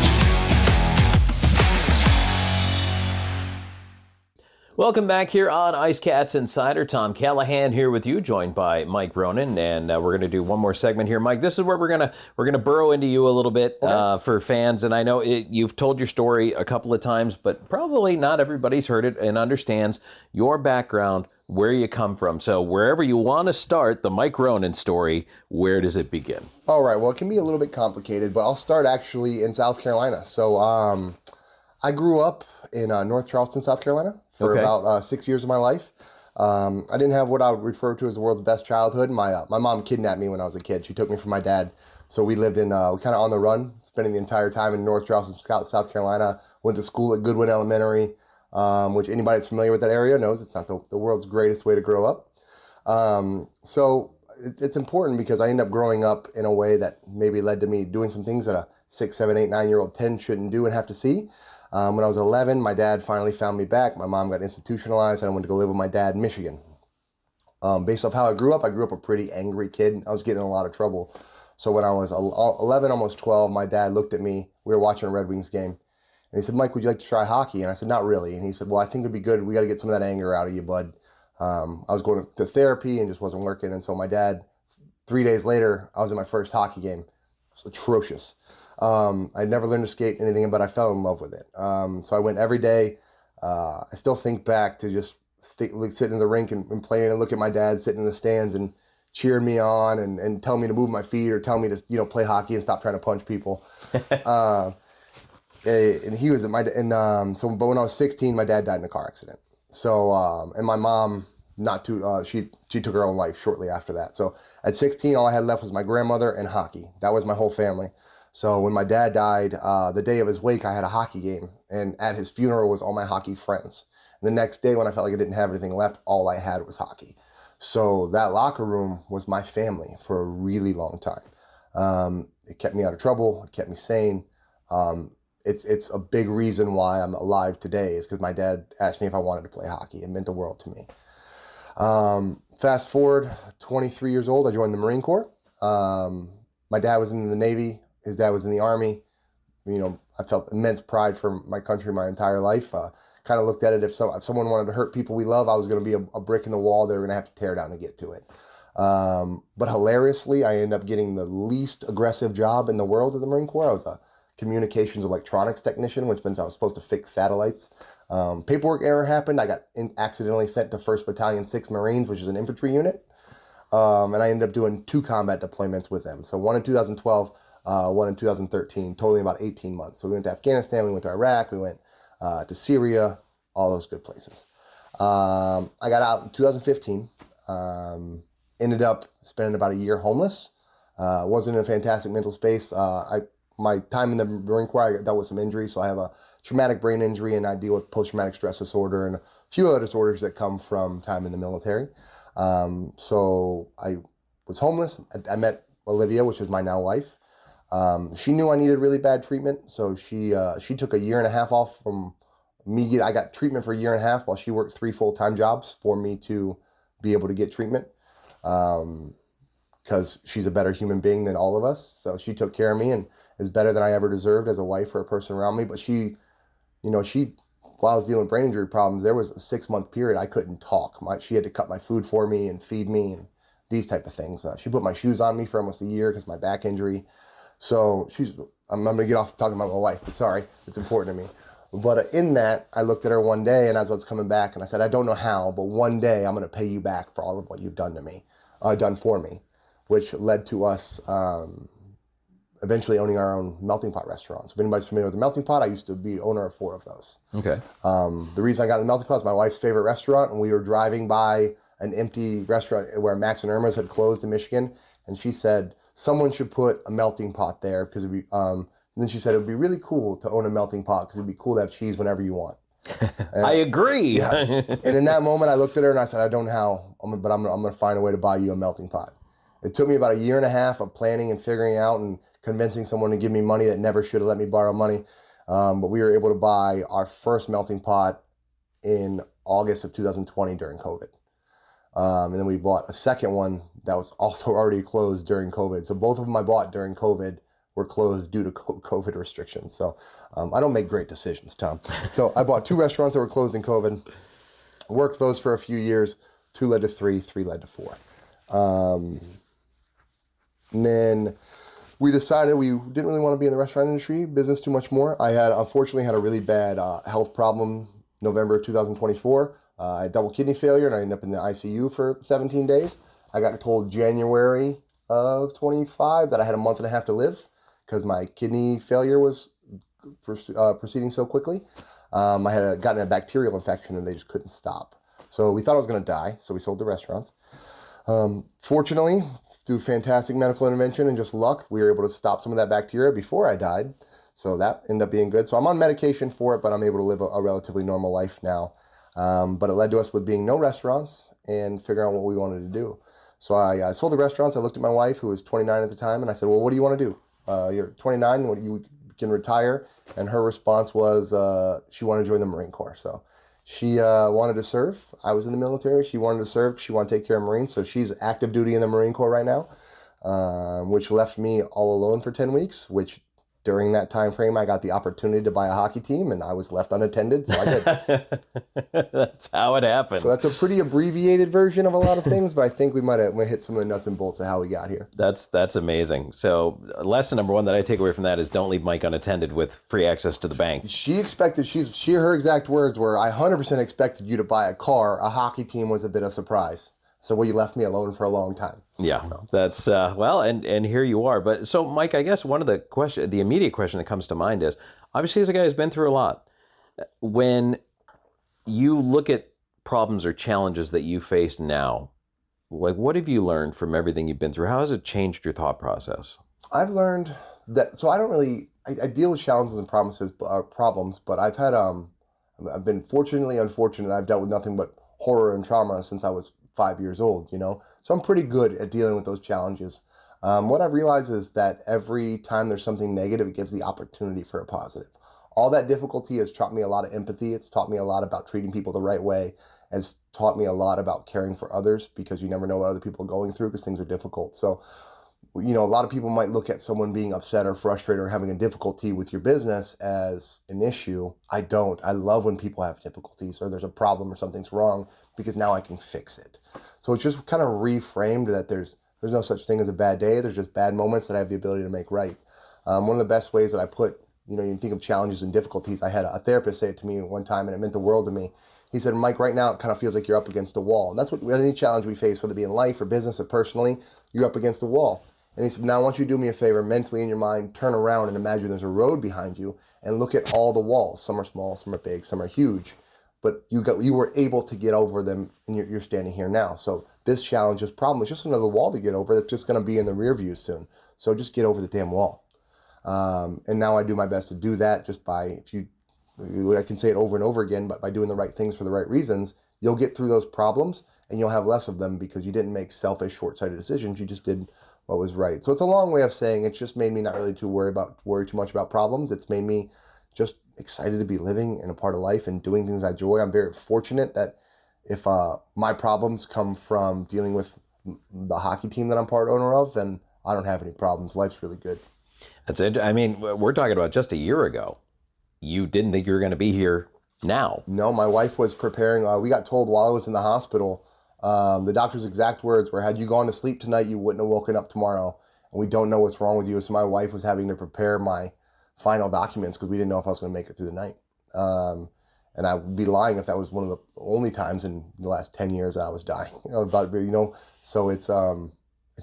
Welcome back here on IceCats Insider. Tom Callahan here with you, joined by Mike Ronan, and we're going to do one more segment here. Mike, this is where we're gonna burrow into you a little bit for fans. And I know you've told your story a couple of times, but probably not everybody's heard it and understands your background, where you come from. So wherever you want to start the Mike Ronan story, where does it begin? All right. Well, it can be a little bit complicated, but I'll start actually in South Carolina. So I grew up in North Charleston, South Carolina, for about 6 years of my life. I didn't have what I would refer to as the world's best childhood. My mom kidnapped me when I was a kid. She took me from my dad So we lived in kind of on the run, spending the entire time in North Charleston, South Carolina. Went to school at Goodwin Elementary, which anybody that's familiar with that area knows it's not the world's greatest way to grow up. So it's important because I ended up growing up in a way that maybe led to me doing some things that a 6, 7, 8, 9-year-old 10 shouldn't do and have to see. When I was 11, my dad finally found me back. My mom got institutionalized, and I went to go live with my dad in Michigan. Based off how I grew up a pretty angry kid. I was getting in a lot of trouble. So when I was 11, almost 12, my dad looked at me. We were watching a Red Wings game. And he said, Mike, would you like to try hockey? And I said, not really. And he said, well, I think it'd be good. We got to get some of that anger out of you, bud. I was going to therapy and just wasn't working. And so my dad, 3 days later, I was in my first hockey game. It was atrocious. I'd never learned to skate anything, but I fell in love with it. So I went every day. I still think back to just sitting in the rink and playing and look at my dad sitting in the stands and cheering me on and tell me to move my feet or tell me to play hockey and stop trying to punch people. And he was at but when I was 16, my dad died in a car accident. So and my mom she took her own life shortly after that. So at 16, all I had left was my grandmother and hockey. That was my whole family. So when my dad died, the day of his wake, I had a hockey game, and at his funeral was all my hockey friends. And the next day, when I felt like I didn't have anything left, all I had was hockey. So that locker room was my family for a really long time. It kept me out of trouble. It kept me sane. It's a big reason why I'm alive today is because my dad asked me if I wanted to play hockey. It meant the world to me. Fast forward, 23 years old, I joined the Marine Corps. My dad was in the Navy. His dad was in the Army. I felt immense pride for my country my entire life. Kind of looked at it, if someone wanted to hurt people we love, I was going to be a brick in the wall they were going to have to tear down to get to it. But hilariously, I ended up getting the least aggressive job in the world of the Marine Corps. I was a communications electronics technician, which meant I was supposed to fix satellites. Paperwork error happened. I got accidentally sent to 1st Battalion 6 Marines, which is an infantry unit. And I ended up doing 2 combat deployments with them. So one in 2012, one in 2013, totally about 18 months. So we went to Afghanistan, we went to Iraq, we went to Syria, all those good places. I got out in 2015, ended up spending about a year homeless. Wasn't in a fantastic mental space. My time in the Marine Corps, I dealt with some injuries, so I have a traumatic brain injury, and I deal with post-traumatic stress disorder and a few other disorders that come from time in the military. So I was homeless. I met Olivia, which is my now wife. She knew I needed really bad treatment, so she took a year and a half off from me. I got treatment for a year and a half while she worked 3 full-time jobs for me to be able to get treatment, because she's a better human being than all of us. So she took care of me and is better than I ever deserved as a wife or a person around me. But she, while I was dealing with brain injury problems, there was a 6-month period I couldn't talk. She had to cut my food for me and feed me and these type of things. She put my shoes on me for almost a year because of my back injury. So I'm going to get off talking about my wife, but sorry, it's important to me. But in that, I looked at her one day, and as I was coming back, and I said, I don't know how, but one day I'm going to pay you back for all of what you've done for me, which led to us eventually owning our own melting pot restaurants. If anybody's familiar with the melting pot, I used to be owner of 4 of those. Okay. The reason I got the melting pot is my wife's favorite restaurant, and we were driving by an empty restaurant where Max and Irma's had closed in Michigan, and she said, someone should put a melting pot there because it'd be, and then she said it would be really cool to own a melting pot because it'd be cool to have cheese whenever you want. And, I agree. Yeah. And in that moment, I looked at her and I said, I don't know how, but I'm going to find a way to buy you a melting pot. It took me about a year and a half of planning and figuring out and convincing someone to give me money that never should have let me borrow money. But we were able to buy our first melting pot in August of 2020 during COVID. And then we bought a second one that was also already closed during COVID. So both of them I bought during COVID were closed due to COVID restrictions. So I don't make great decisions, Tom. So I bought 2 restaurants that were closed in COVID, worked those for a few years. 2 led to 3, 3 led to 4. And then we decided we didn't really want to be in the restaurant industry, business too much more. I unfortunately had a really bad health problem November 2024. I had double kidney failure, and I ended up in the ICU for 17 days. I got told January of 25 that I had a month and a half to live because my kidney failure was proceeding so quickly. I had gotten a bacterial infection, and they just couldn't stop. So we thought I was going to die, so we sold the restaurants. Fortunately, through fantastic medical intervention and just luck, we were able to stop some of that bacteria before I died. So that ended up being good. So I'm on medication for it, but I'm able to live a relatively normal life now. But it led to us with being no restaurants and figuring out what we wanted to do. So I sold the restaurants. I looked at my wife, who was 29 at the time, and I said, well, what do you want to do? You're 29, you can retire. And her response was she wanted to join the Marine Corps. So she wanted to serve. I was in the military. She wanted to serve. She wanted to take care of Marines. So she's active duty in the Marine Corps right now, which left me all alone for 10 weeks, which during that time frame, I got the opportunity to buy a hockey team, and I was left unattended, so I did. That's how it happened. So that's a pretty abbreviated version of a lot of things, but I think we might have hit some of the nuts and bolts of how we got here. That's amazing. So lesson number one that I take away from that is don't leave Mike unattended with free access to the bank. She expected, her exact words were, I 100% expected you to buy a car. A hockey team was a bit of surprise. So you left me alone for a long time. Yeah, so. That's, well, and here you are. But so, Mike, I guess one of the immediate question that comes to mind is, obviously as a guy who's been through a lot, when you look at problems or challenges that you face now, like what have you learned from everything you've been through? How has it changed your thought process? I've learned that, so I don't really, I deal with challenges and problems, but I've had, I've been fortunately unfortunate. I've dealt with nothing but horror and trauma since I was 5 years old, So I'm pretty good at dealing with those challenges. What I've realized is that every time there's something negative, it gives the opportunity for a positive. All that difficulty has taught me a lot of empathy. It's taught me a lot about treating people the right way. It's taught me a lot about caring for others, because you never know what other people are going through because things are difficult. So, a lot of people might look at someone being upset or frustrated or having a difficulty with your business as an issue. I don't. I love when people have difficulties or there's a problem or something's wrong, because now I can fix it. So it's just kind of reframed that there's no such thing as a bad day. There's just bad moments that I have the ability to make right. One of the best ways that I put, you think of challenges and difficulties. I had a therapist say it to me one time, and it meant the world to me. He said, Mike, right now it kind of feels like you're up against a wall. And that's what any challenge we face, whether it be in life or business or personally, you're up against a wall. And he said, now I want you to do me a favor, mentally in your mind, turn around and imagine there's a road behind you and look at all the walls. Some are small, some are big, some are huge. But you were able to get over them, and you're standing here now. So this challenge, this problem is just another wall to get over that's just going to be in the rear view soon. So just get over the damn wall. And now I do my best to do that just by, I can say it over and over again, but by doing the right things for the right reasons, you'll get through those problems and you'll have less of them, because you didn't make selfish, short-sighted decisions. You just did what was right. So it's a long way of saying it's just made me not really worry too much about problems. It's made me just excited to be living and a part of life and doing things I enjoy. I'm very fortunate that if my problems come from dealing with the hockey team that I'm part owner of, then I don't have any problems. Life's really good. That's it. I mean, we're talking about just a year ago. You didn't think you were going to be here now. No, my wife was preparing. We got told while I was in the hospital, the doctor's exact words were, had you gone to sleep tonight, you wouldn't have woken up tomorrow. And we don't know what's wrong with you. So my wife was having to prepare my final documents because we didn't know if I was going to make it through the night. And I would be lying if that was one of the only times in the last 10 years that I was dying. So it's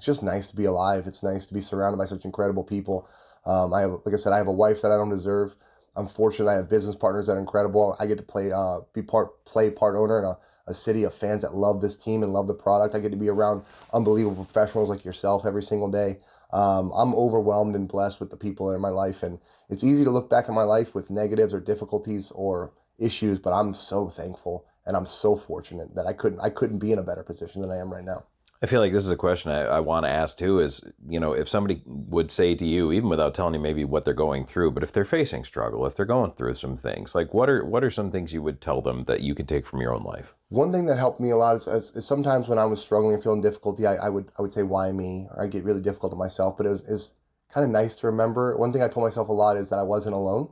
just nice to be alive. It's nice to be surrounded by such incredible people. Like I said, I have a wife that I don't deserve. I'm fortunate I have business partners that are incredible. I get to play part owner in a city of fans that love this team and love the product. I get to be around unbelievable professionals like yourself every single day. I'm overwhelmed and blessed with the people that are in my life, and it's easy to look back at my life with negatives or difficulties or issues, but I'm so thankful and I'm so fortunate that I couldn't be in a better position than I am right now. I feel like this is a question I want to ask too, is, if somebody would say to you, even without telling you maybe what they're going through, but if they're facing struggle, if they're going through some things, like what are some things you would tell them that you can take from your own life? One thing that helped me a lot is sometimes when I was struggling and feeling difficulty, I would say, why me? Or I'd get really difficult to myself, but it was kind of nice to remember. One thing I told myself a lot is that I wasn't alone,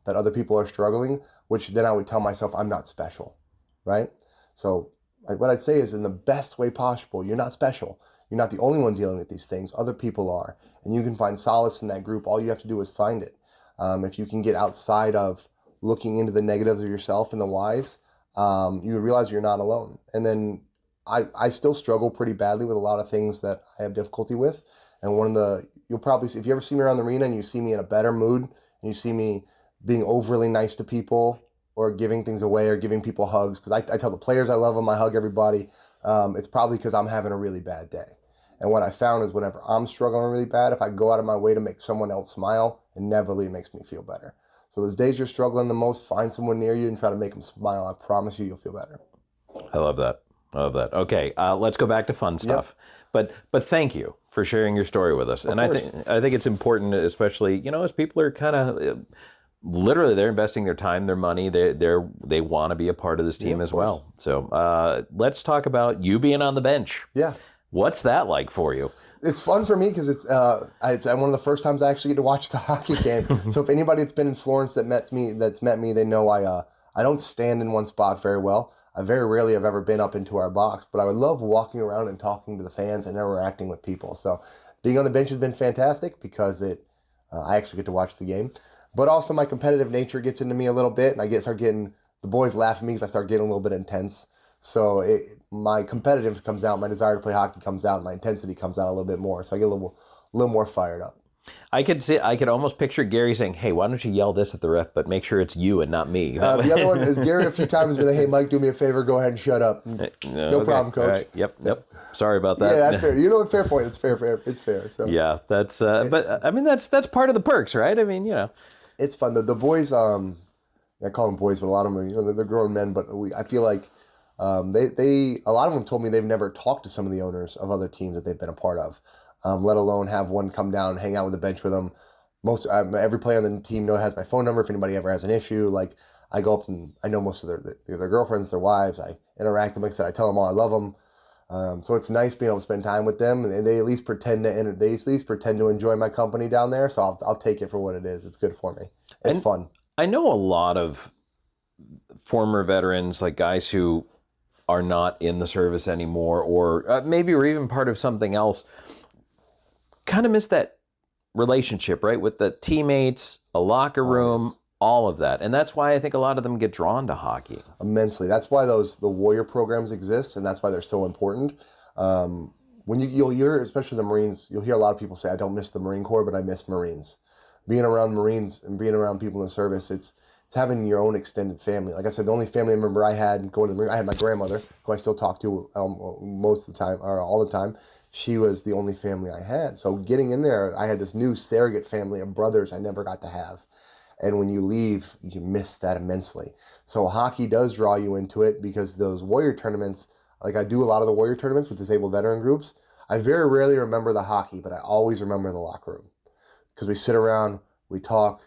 that other people are struggling, which then I would tell myself I'm not special, right? So what I'd say is, in the best way possible, you're not special. You're not the only one dealing with these things. Other people are. And you can find solace in that group. All you have to do is find it. If you can get outside of looking into the negatives of yourself and the whys, you realize you're not alone. And then I still struggle pretty badly with a lot of things that I have difficulty with. And you'll probably see, if you ever see me around the arena and you see me in a better mood, and you see me being overly nice to people, or giving things away, or giving people hugs, because I tell the players I love them, I hug everybody. it's probably because I'm having a really bad day. And what I found is whenever I'm struggling really bad, if I go out of my way to make someone else smile, inevitably it makes me feel better. So those days you're struggling the most, find someone near you and try to make them smile. I promise you'll feel better. I love that. I love that. Okay, let's go back to fun stuff. Yep. But thank you for sharing your story with us. And I think it's important, especially, as people are kind of literally, they're investing their time, their money. They want to be a part of this team as well. So let's talk about you being on the bench. Yeah. What's that like for you? It's fun for me because it's one of the first times I actually get to watch the hockey game. So if anybody that's been in Florence that's met me, they know I don't stand in one spot very well. I very rarely have ever been up into our box, but I would love walking around and talking to the fans and interacting with people. So being on the bench has been fantastic because I actually get to watch the game. But also my competitive nature gets into me a little bit, and I start getting, the boys laugh at me because I start getting a little bit intense. So my competitiveness comes out, my desire to play hockey comes out, my intensity comes out a little bit more. So I get a little more fired up. I could almost picture Gary saying, "Hey, why don't you yell this at the ref, but make sure it's you and not me." The other one is Gary a few times been like, "Hey, Mike, do me a favor, go ahead and shut up." No problem, Coach. Right. Yep. Sorry about that. Yeah, that's fair. Fair point. It's fair. It's fair. So yeah, that's. But I mean, that's part of the perks, right? I mean, it's fun. The boys, I call them boys, but a lot of them, they're grown men. But I feel like a lot of them told me they've never talked to some of the owners of other teams that they've been a part of. Let alone have one come down, hang out with the bench with them. Every player on the team has my phone number if anybody ever has an issue. Like I go up and I know most of their girlfriends, their wives. I interact with them. Like I said, I tell them all I love them. So it's nice being able to spend time with them, and they at least pretend to enjoy my company down there. So I'll take it for what it is. It's good for me. It's fun. I know a lot of former veterans, like guys who are not in the service anymore, or maybe were even part of something else, kind of miss that relationship, right? With the teammates, a locker room, all of that. And that's why I think a lot of them get drawn to hockey. Immensely. That's why the warrior programs exist, and that's why they're so important. When you'll hear, especially the Marines, you'll hear a lot of people say, I don't miss the Marine Corps, but I miss Marines. Being around Marines and being around people in the service, it's having your own extended family. Like I said, the only family member I had going to the Marine, I had my grandmother, who I still talk to most of the time, or all the time. She was the only family I had. So getting in there, I had this new surrogate family of brothers I never got to have. And when you leave, you miss that immensely. So hockey does draw you into it because those warrior tournaments, like I do a lot of the warrior tournaments with disabled veteran groups, I very rarely remember the hockey, but I always remember the locker room. Because we sit around, we talk,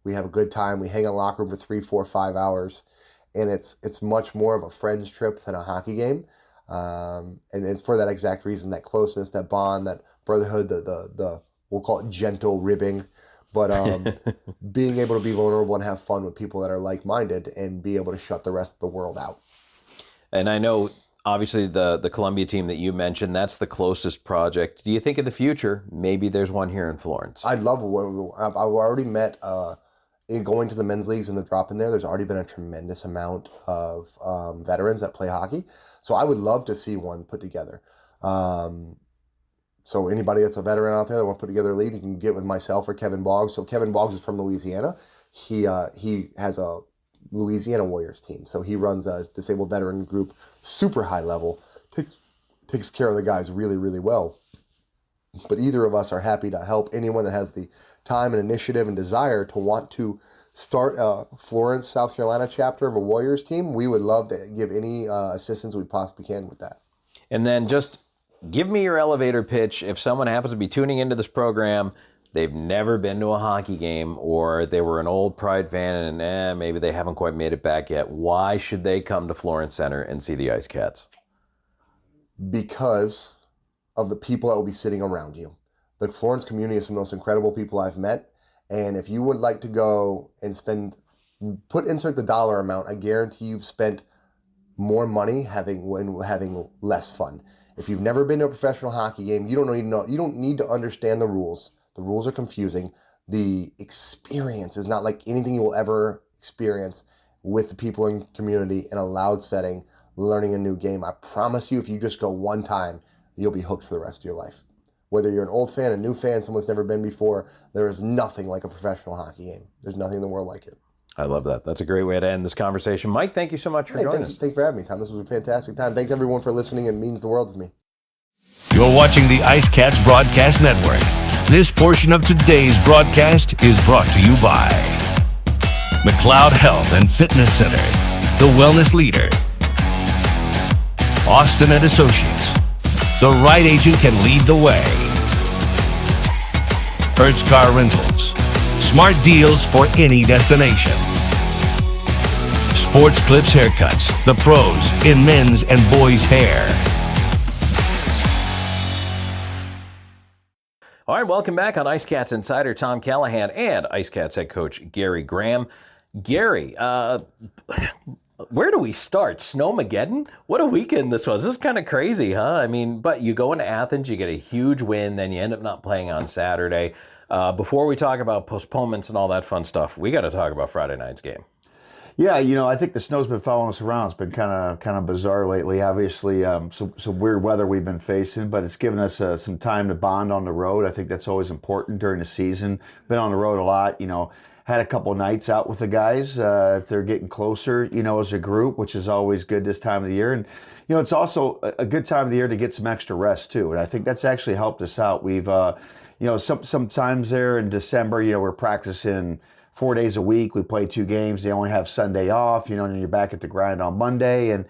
we have a good time, we hang in the locker room for 3, 4, 5 hours, and it's much more of a friends trip than a hockey game. And it's for that exact reason, that closeness, that bond, that brotherhood, the we'll call it gentle ribbing, but being able to be vulnerable and have fun with people that are like-minded and be able to shut the rest of the world out. And I know, obviously, the Columbia team that you mentioned, that's the closest project. Do you think in the future, maybe there's one here in Florence? I'd love one. I've already met, in going to the men's leagues and the drop in there's already been a tremendous amount of veterans that play hockey. So I would love to see one put together. So anybody that's a veteran out there that want to put together a league, you can get with myself or Kevin Boggs. So Kevin Boggs is from Louisiana. He has a Louisiana Warriors team. So he runs a disabled veteran group, super high level, takes care of the guys really, really well. But either of us are happy to help anyone that has the time and initiative and desire to want to start a Florence, South Carolina chapter of a Warriors team. We would love to give any assistance we possibly can with that. And then just give me your elevator pitch. If someone happens to be tuning into this program, they've never been to a hockey game, or they were an old Pride fan and maybe they haven't quite made it back yet, why should they come to Florence Center and see the IceCats? Because of the people that will be sitting around you. The Florence community is some of the most incredible people I've met. And if you would like to go and insert the dollar amount, I guarantee you've spent more money having less fun. If you've never been to a professional hockey game, you don't need to understand the rules. The rules are confusing. The experience is not like anything you will ever experience with the people in community in a loud setting, learning a new game. I promise you, if you just go one time, you'll be hooked for the rest of your life. Whether you're an old fan, a new fan, someone's never been before, there is nothing like a professional hockey game. There's nothing in the world like it. I love that. That's a great way to end this conversation. Mike, thank you so much for joining us. Thanks for having me, Tom. This was a fantastic time. Thanks, everyone, for listening. It means the world to me. You're watching the IceCats Broadcast Network. This portion of today's broadcast is brought to you by McLeod Health and Fitness Center, the wellness leader. Austin and Associates. The right agent can lead the way. Hertz Car Rentals. Smart deals for any destination. Sports Clips Haircuts. The pros in men's and boys' hair. All right, welcome back on IceCats Insider. Tom Callahan and IceCats head coach Gary Graham. Gary, where do we start? Snowmageddon? What a weekend this was. This is kind of crazy, huh? I mean, but you go into Athens, you get a huge win, then you end up not playing on Saturday. Before we talk about postponements and all that fun stuff, we got to talk about Friday night's game. Yeah, I think the snow's been following us around. It's been kind of bizarre lately. Obviously, some weird weather we've been facing, but it's given us some time to bond on the road. I think that's always important during the season. Been on the road a lot, had a couple nights out with the guys. They're getting closer, as a group, which is always good this time of the year. And, it's also a good time of the year to get some extra rest, too. And I think that's actually helped us out. We've, sometimes there in December, we're practicing 4 days a week. We play 2 games. They only have Sunday off, and then you're back at the grind on Monday. And,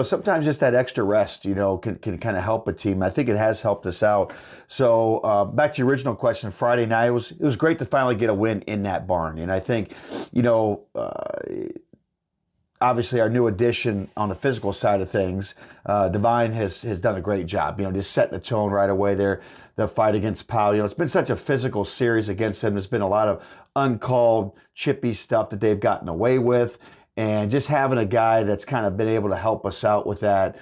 sometimes just that extra rest, can kind of help a team. I think it has helped us out. So back to your original question, Friday night, it was great to finally get a win in that barn. And I think, obviously our new addition on the physical side of things, Divine has done a great job, just setting the tone right away there. The fight against Powell, it's been such a physical series against them. There's been a lot of uncalled, chippy stuff that they've gotten away with. And just having a guy that's kind of been able to help us out with that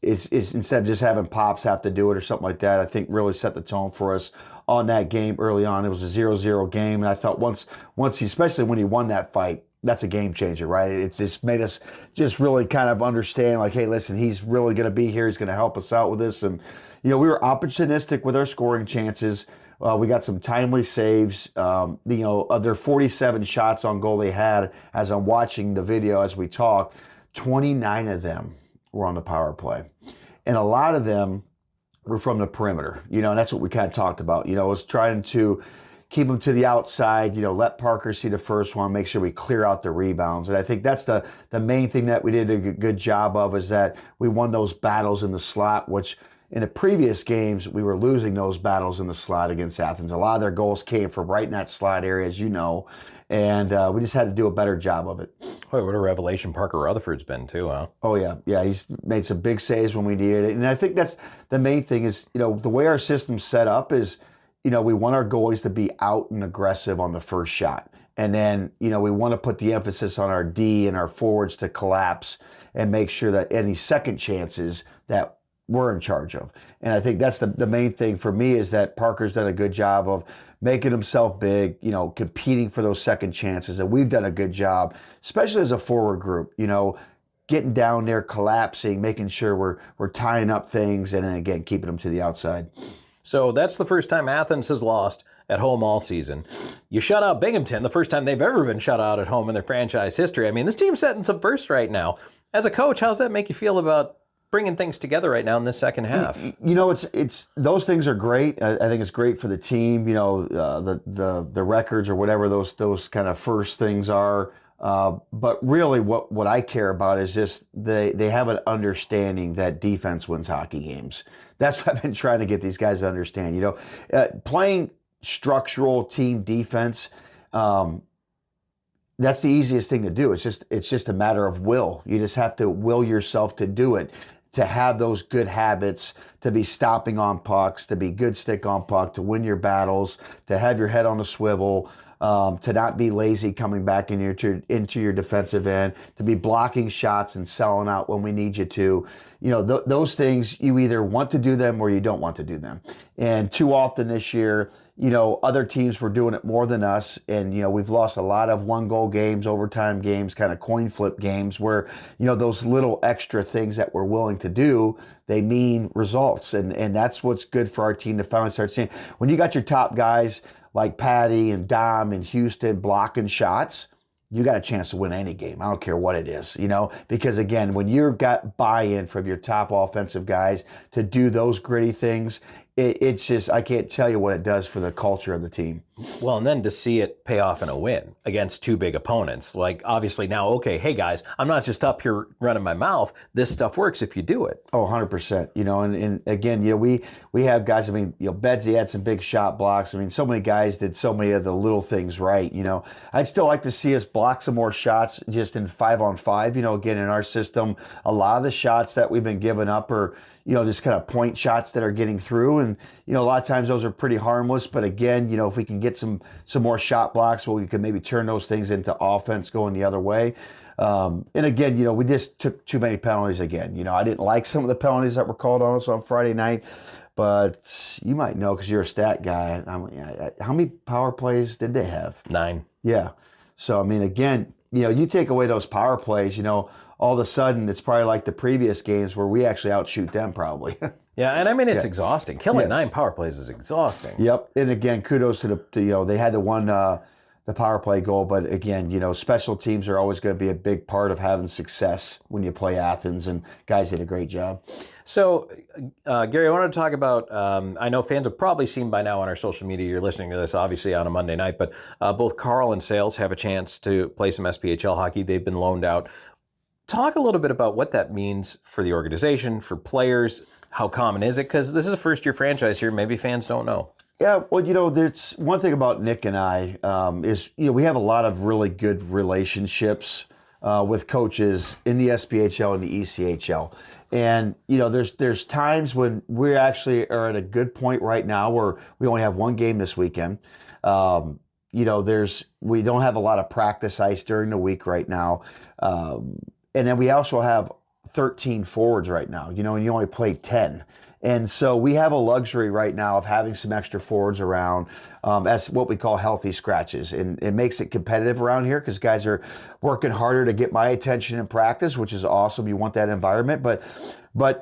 is instead of just having Pops have to do it or something like that, I think really set the tone for us on that game early on. It was a 0-0 game. And I thought once he, especially when he won that fight, that's a game changer, right? It's just made us just really kind of understand, like, hey, listen, he's really going to be here. He's going to help us out with this. And, we were opportunistic with our scoring chances. We got some timely saves. Of their 47 shots on goal they had, as I'm watching the video as we talk, 29 of them were on the power play. And a lot of them were from the perimeter, and that's what we kind of talked about, was trying to keep them to the outside, let Parker see the first one, make sure we clear out the rebounds. And I think that's the main thing that we did a good job of, is that we won those battles in the slot, which in the previous games, we were losing those battles in the slot against Athens. A lot of their goals came from right in that slot area, as you know, and we just had to do a better job of it. Boy, what a revelation Parker Rutherford's been too, huh? Oh, yeah. Yeah, he's made some big saves when we needed it. And I think that's the main thing is, the way our system's set up is, we want our goalies to be out and aggressive on the first shot. And then, we want to put the emphasis on our D and our forwards to collapse and make sure that any second chances that we're in charge of. And I think that's the main thing for me, is that Parker's done a good job of making himself big, competing for those second chances. And we've done a good job, especially as a forward group, getting down there, collapsing, making sure we're tying up things, and then again, keeping them to the outside. So that's the first time Athens has lost at home all season. You shut out Binghamton, the first time they've ever been shut out at home in their franchise history. I mean, this team's setting some firsts right now. As a coach, how does that make you feel about bringing things together right now in this second half? It's those things are great. I think it's great for the team. The records or whatever those kind of first things are. But really, what I care about is just they have an understanding that defense wins hockey games. That's what I've been trying to get these guys to understand. Playing structural team defense. That's the easiest thing to do. It's just a matter of will. You just have to will yourself to do it, to have those good habits, to be stopping on pucks, to be good stick on puck, to win your battles, to have your head on a swivel, to not be lazy coming back into your defensive end, to be blocking shots and selling out when we need you to. Those things, you either want to do them or you don't want to do them. And too often this year, other teams were doing it more than us. And, we've lost a lot of 1-goal games, overtime games, kind of coin flip games where, those little extra things that we're willing to do, they mean results. And that's what's good for our team to finally start seeing. When you got your top guys like Patty and Dom and Houston blocking shots, you got a chance to win any game. I don't care what it is, because again, when you've got buy-in from your top offensive guys to do those gritty things, it's just, I can't tell you what it does for the culture of the team. Well, and then to see it pay off in a win against two big opponents, like obviously now, okay, hey guys, I'm not just up here running my mouth. This stuff works if you do it. Oh, 100%. And again, we have guys, Bedsy had some big shot blocks. So many guys did so many of the little things right. I'd still like to see us block some more shots just in 5-on-5. Again, in our system, a lot of the shots that we've been giving up are, just kind of point shots that are getting through. And, a lot of times those are pretty harmless. But again, if we can get some more shot blocks, well, we can maybe turn those things into offense going the other way. And again, we just took too many penalties again. I didn't like some of the penalties that were called on us on Friday night. But you might know because you're a stat guy. How many power plays did they have? 9. Yeah. So, again, you take away those power plays, all of a sudden it's probably like the previous games where we actually outshoot them probably. Yeah, and it's exhausting. Killing 9 power plays is exhausting. Yep. And again, kudos to they had the power play goal, but again, special teams are always going to be a big part of having success when you play Athens, and guys did a great job. So, Gary, I wanted to talk about, I know fans have probably seen by now on our social media, you're listening to this obviously on a Monday night, but both Carl and Sales have a chance to play some SPHL hockey. They've been loaned out. Talk a little bit about what that means for the organization, for players. How common is it? Because this is a first-year franchise here. Maybe fans don't know. Yeah, well, there's one thing about Nick and I is, we have a lot of really good relationships with coaches in the SPHL and the ECHL. And, there's times when we actually are at a good point right now where we only have one game this weekend. We don't have a lot of practice ice during the week right now. And then we also have 13 forwards right now, and you only play 10. And so we have a luxury right now of having some extra forwards around as what we call healthy scratches. And it makes it competitive around here because guys are working harder to get my attention in practice, which is awesome. You want that environment. But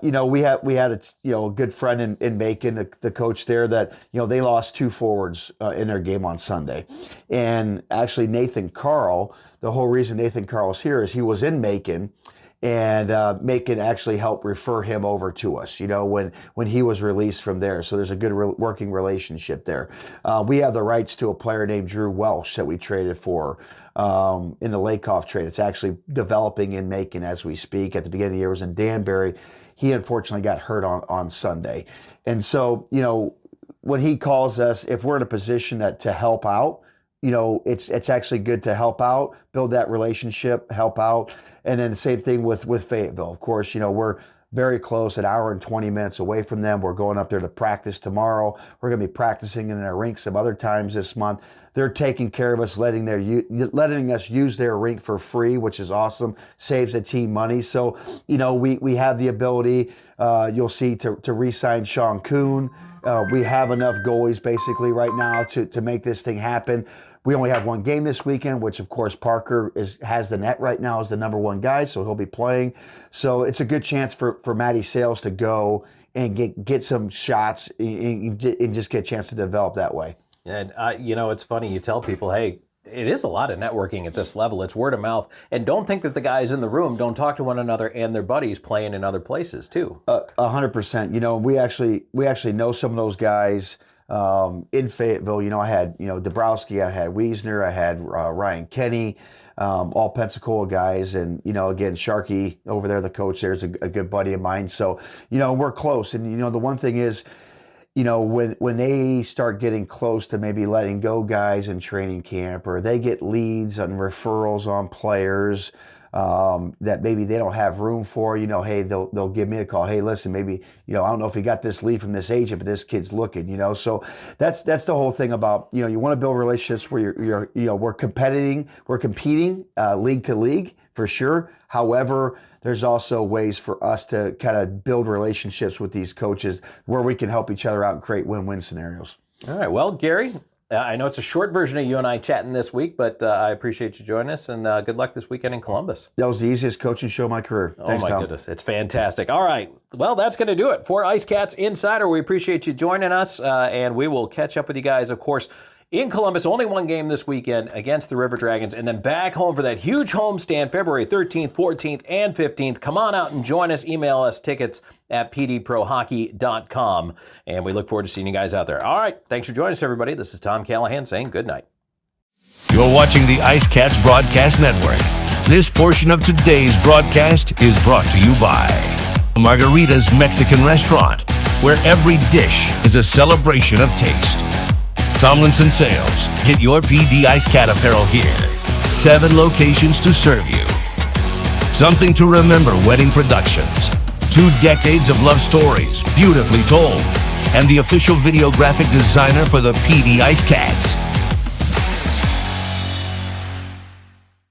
we had a good friend in Macon, the coach there, that they lost 2 forwards in their game on Sunday. And actually Nathan Carl, the whole reason Nathan Carl's here is he was in Macon. And Macon actually helped refer him over to us, when he was released from there. So there's a good working relationship there. We have the rights to a player named Drew Welsh that we traded for in the Lakoff trade. It's actually developing in Macon as we speak. At the beginning of the year, it was in Danbury. He unfortunately got hurt on Sunday. And so, when he calls us, if we're in a position to help out, it's actually good to help out, build that relationship, help out. And then the same thing with Fayetteville. Of course, we're very close, an hour and 20 minutes away from them. We're going up there to practice tomorrow. We're going to be practicing in their rink some other times this month. They're taking care of us, letting us use their rink for free, which is awesome. Saves the team money. So, we have the ability, you'll see, to re-sign Sean Kuhn. We have enough goalies basically right now to make this thing happen. We only have one game this weekend, which of course Parker has the net right now as the number 1 guy, so he'll be playing. So it's a good chance for Matty Sales to go and get some shots and just get a chance to develop that way. And it's funny, you tell people, hey, it is a lot of networking at this level. It's word of mouth. And don't think that the guys in the room don't talk to one another and their buddies playing in other places too. 100%. We actually know some of those guys in Fayetteville. I had, Dabrowski, I had Wiesner, I had Ryan Kenny, all Pensacola guys. And, again, Sharkey over there, the coach there, is a good buddy of mine. So, we're close. And, the one thing is, when they start getting close to maybe letting go guys in training camp, or they get leads and referrals on players that maybe they don't have room for, hey, they'll give me a call. Hey, listen, maybe, I don't know if you got this lead from this agent, but this kid's looking, So that's the whole thing about, you want to build relationships where we're competing league to league for sure. However, there's also ways for us to kind of build relationships with these coaches where we can help each other out and create win-win scenarios. All right. Well, Gary, I know it's a short version of you and I chatting this week, but I appreciate you joining us, and good luck this weekend in Columbus. That was the easiest coaching show of my career. Thanks, oh, my Tom. goodness. It's fantastic. All right. Well, that's going to do it for IceCats Insider. We appreciate you joining us, and we will catch up with you guys, of course, in Columbus. Only one game this weekend against the River Dragons, and then back home for that huge homestand February 13th, 14th, and 15th. Come on out and join us. Email us tickets at pdprohockey.com, and we look forward to seeing you guys out there. All right, thanks for joining us, everybody. This is Tom Callahan saying good night. You're watching the IceCats Broadcast Network. This portion of today's broadcast is brought to you by Margarita's Mexican Restaurant, where every dish is a celebration of taste. Tomlinson Sales. Get your Pee Dee IceCat apparel here. 7 locations to serve you. Something to Remember Wedding Productions. 2 decades of love stories, beautifully told. And the official videographic designer for the Pee Dee IceCats.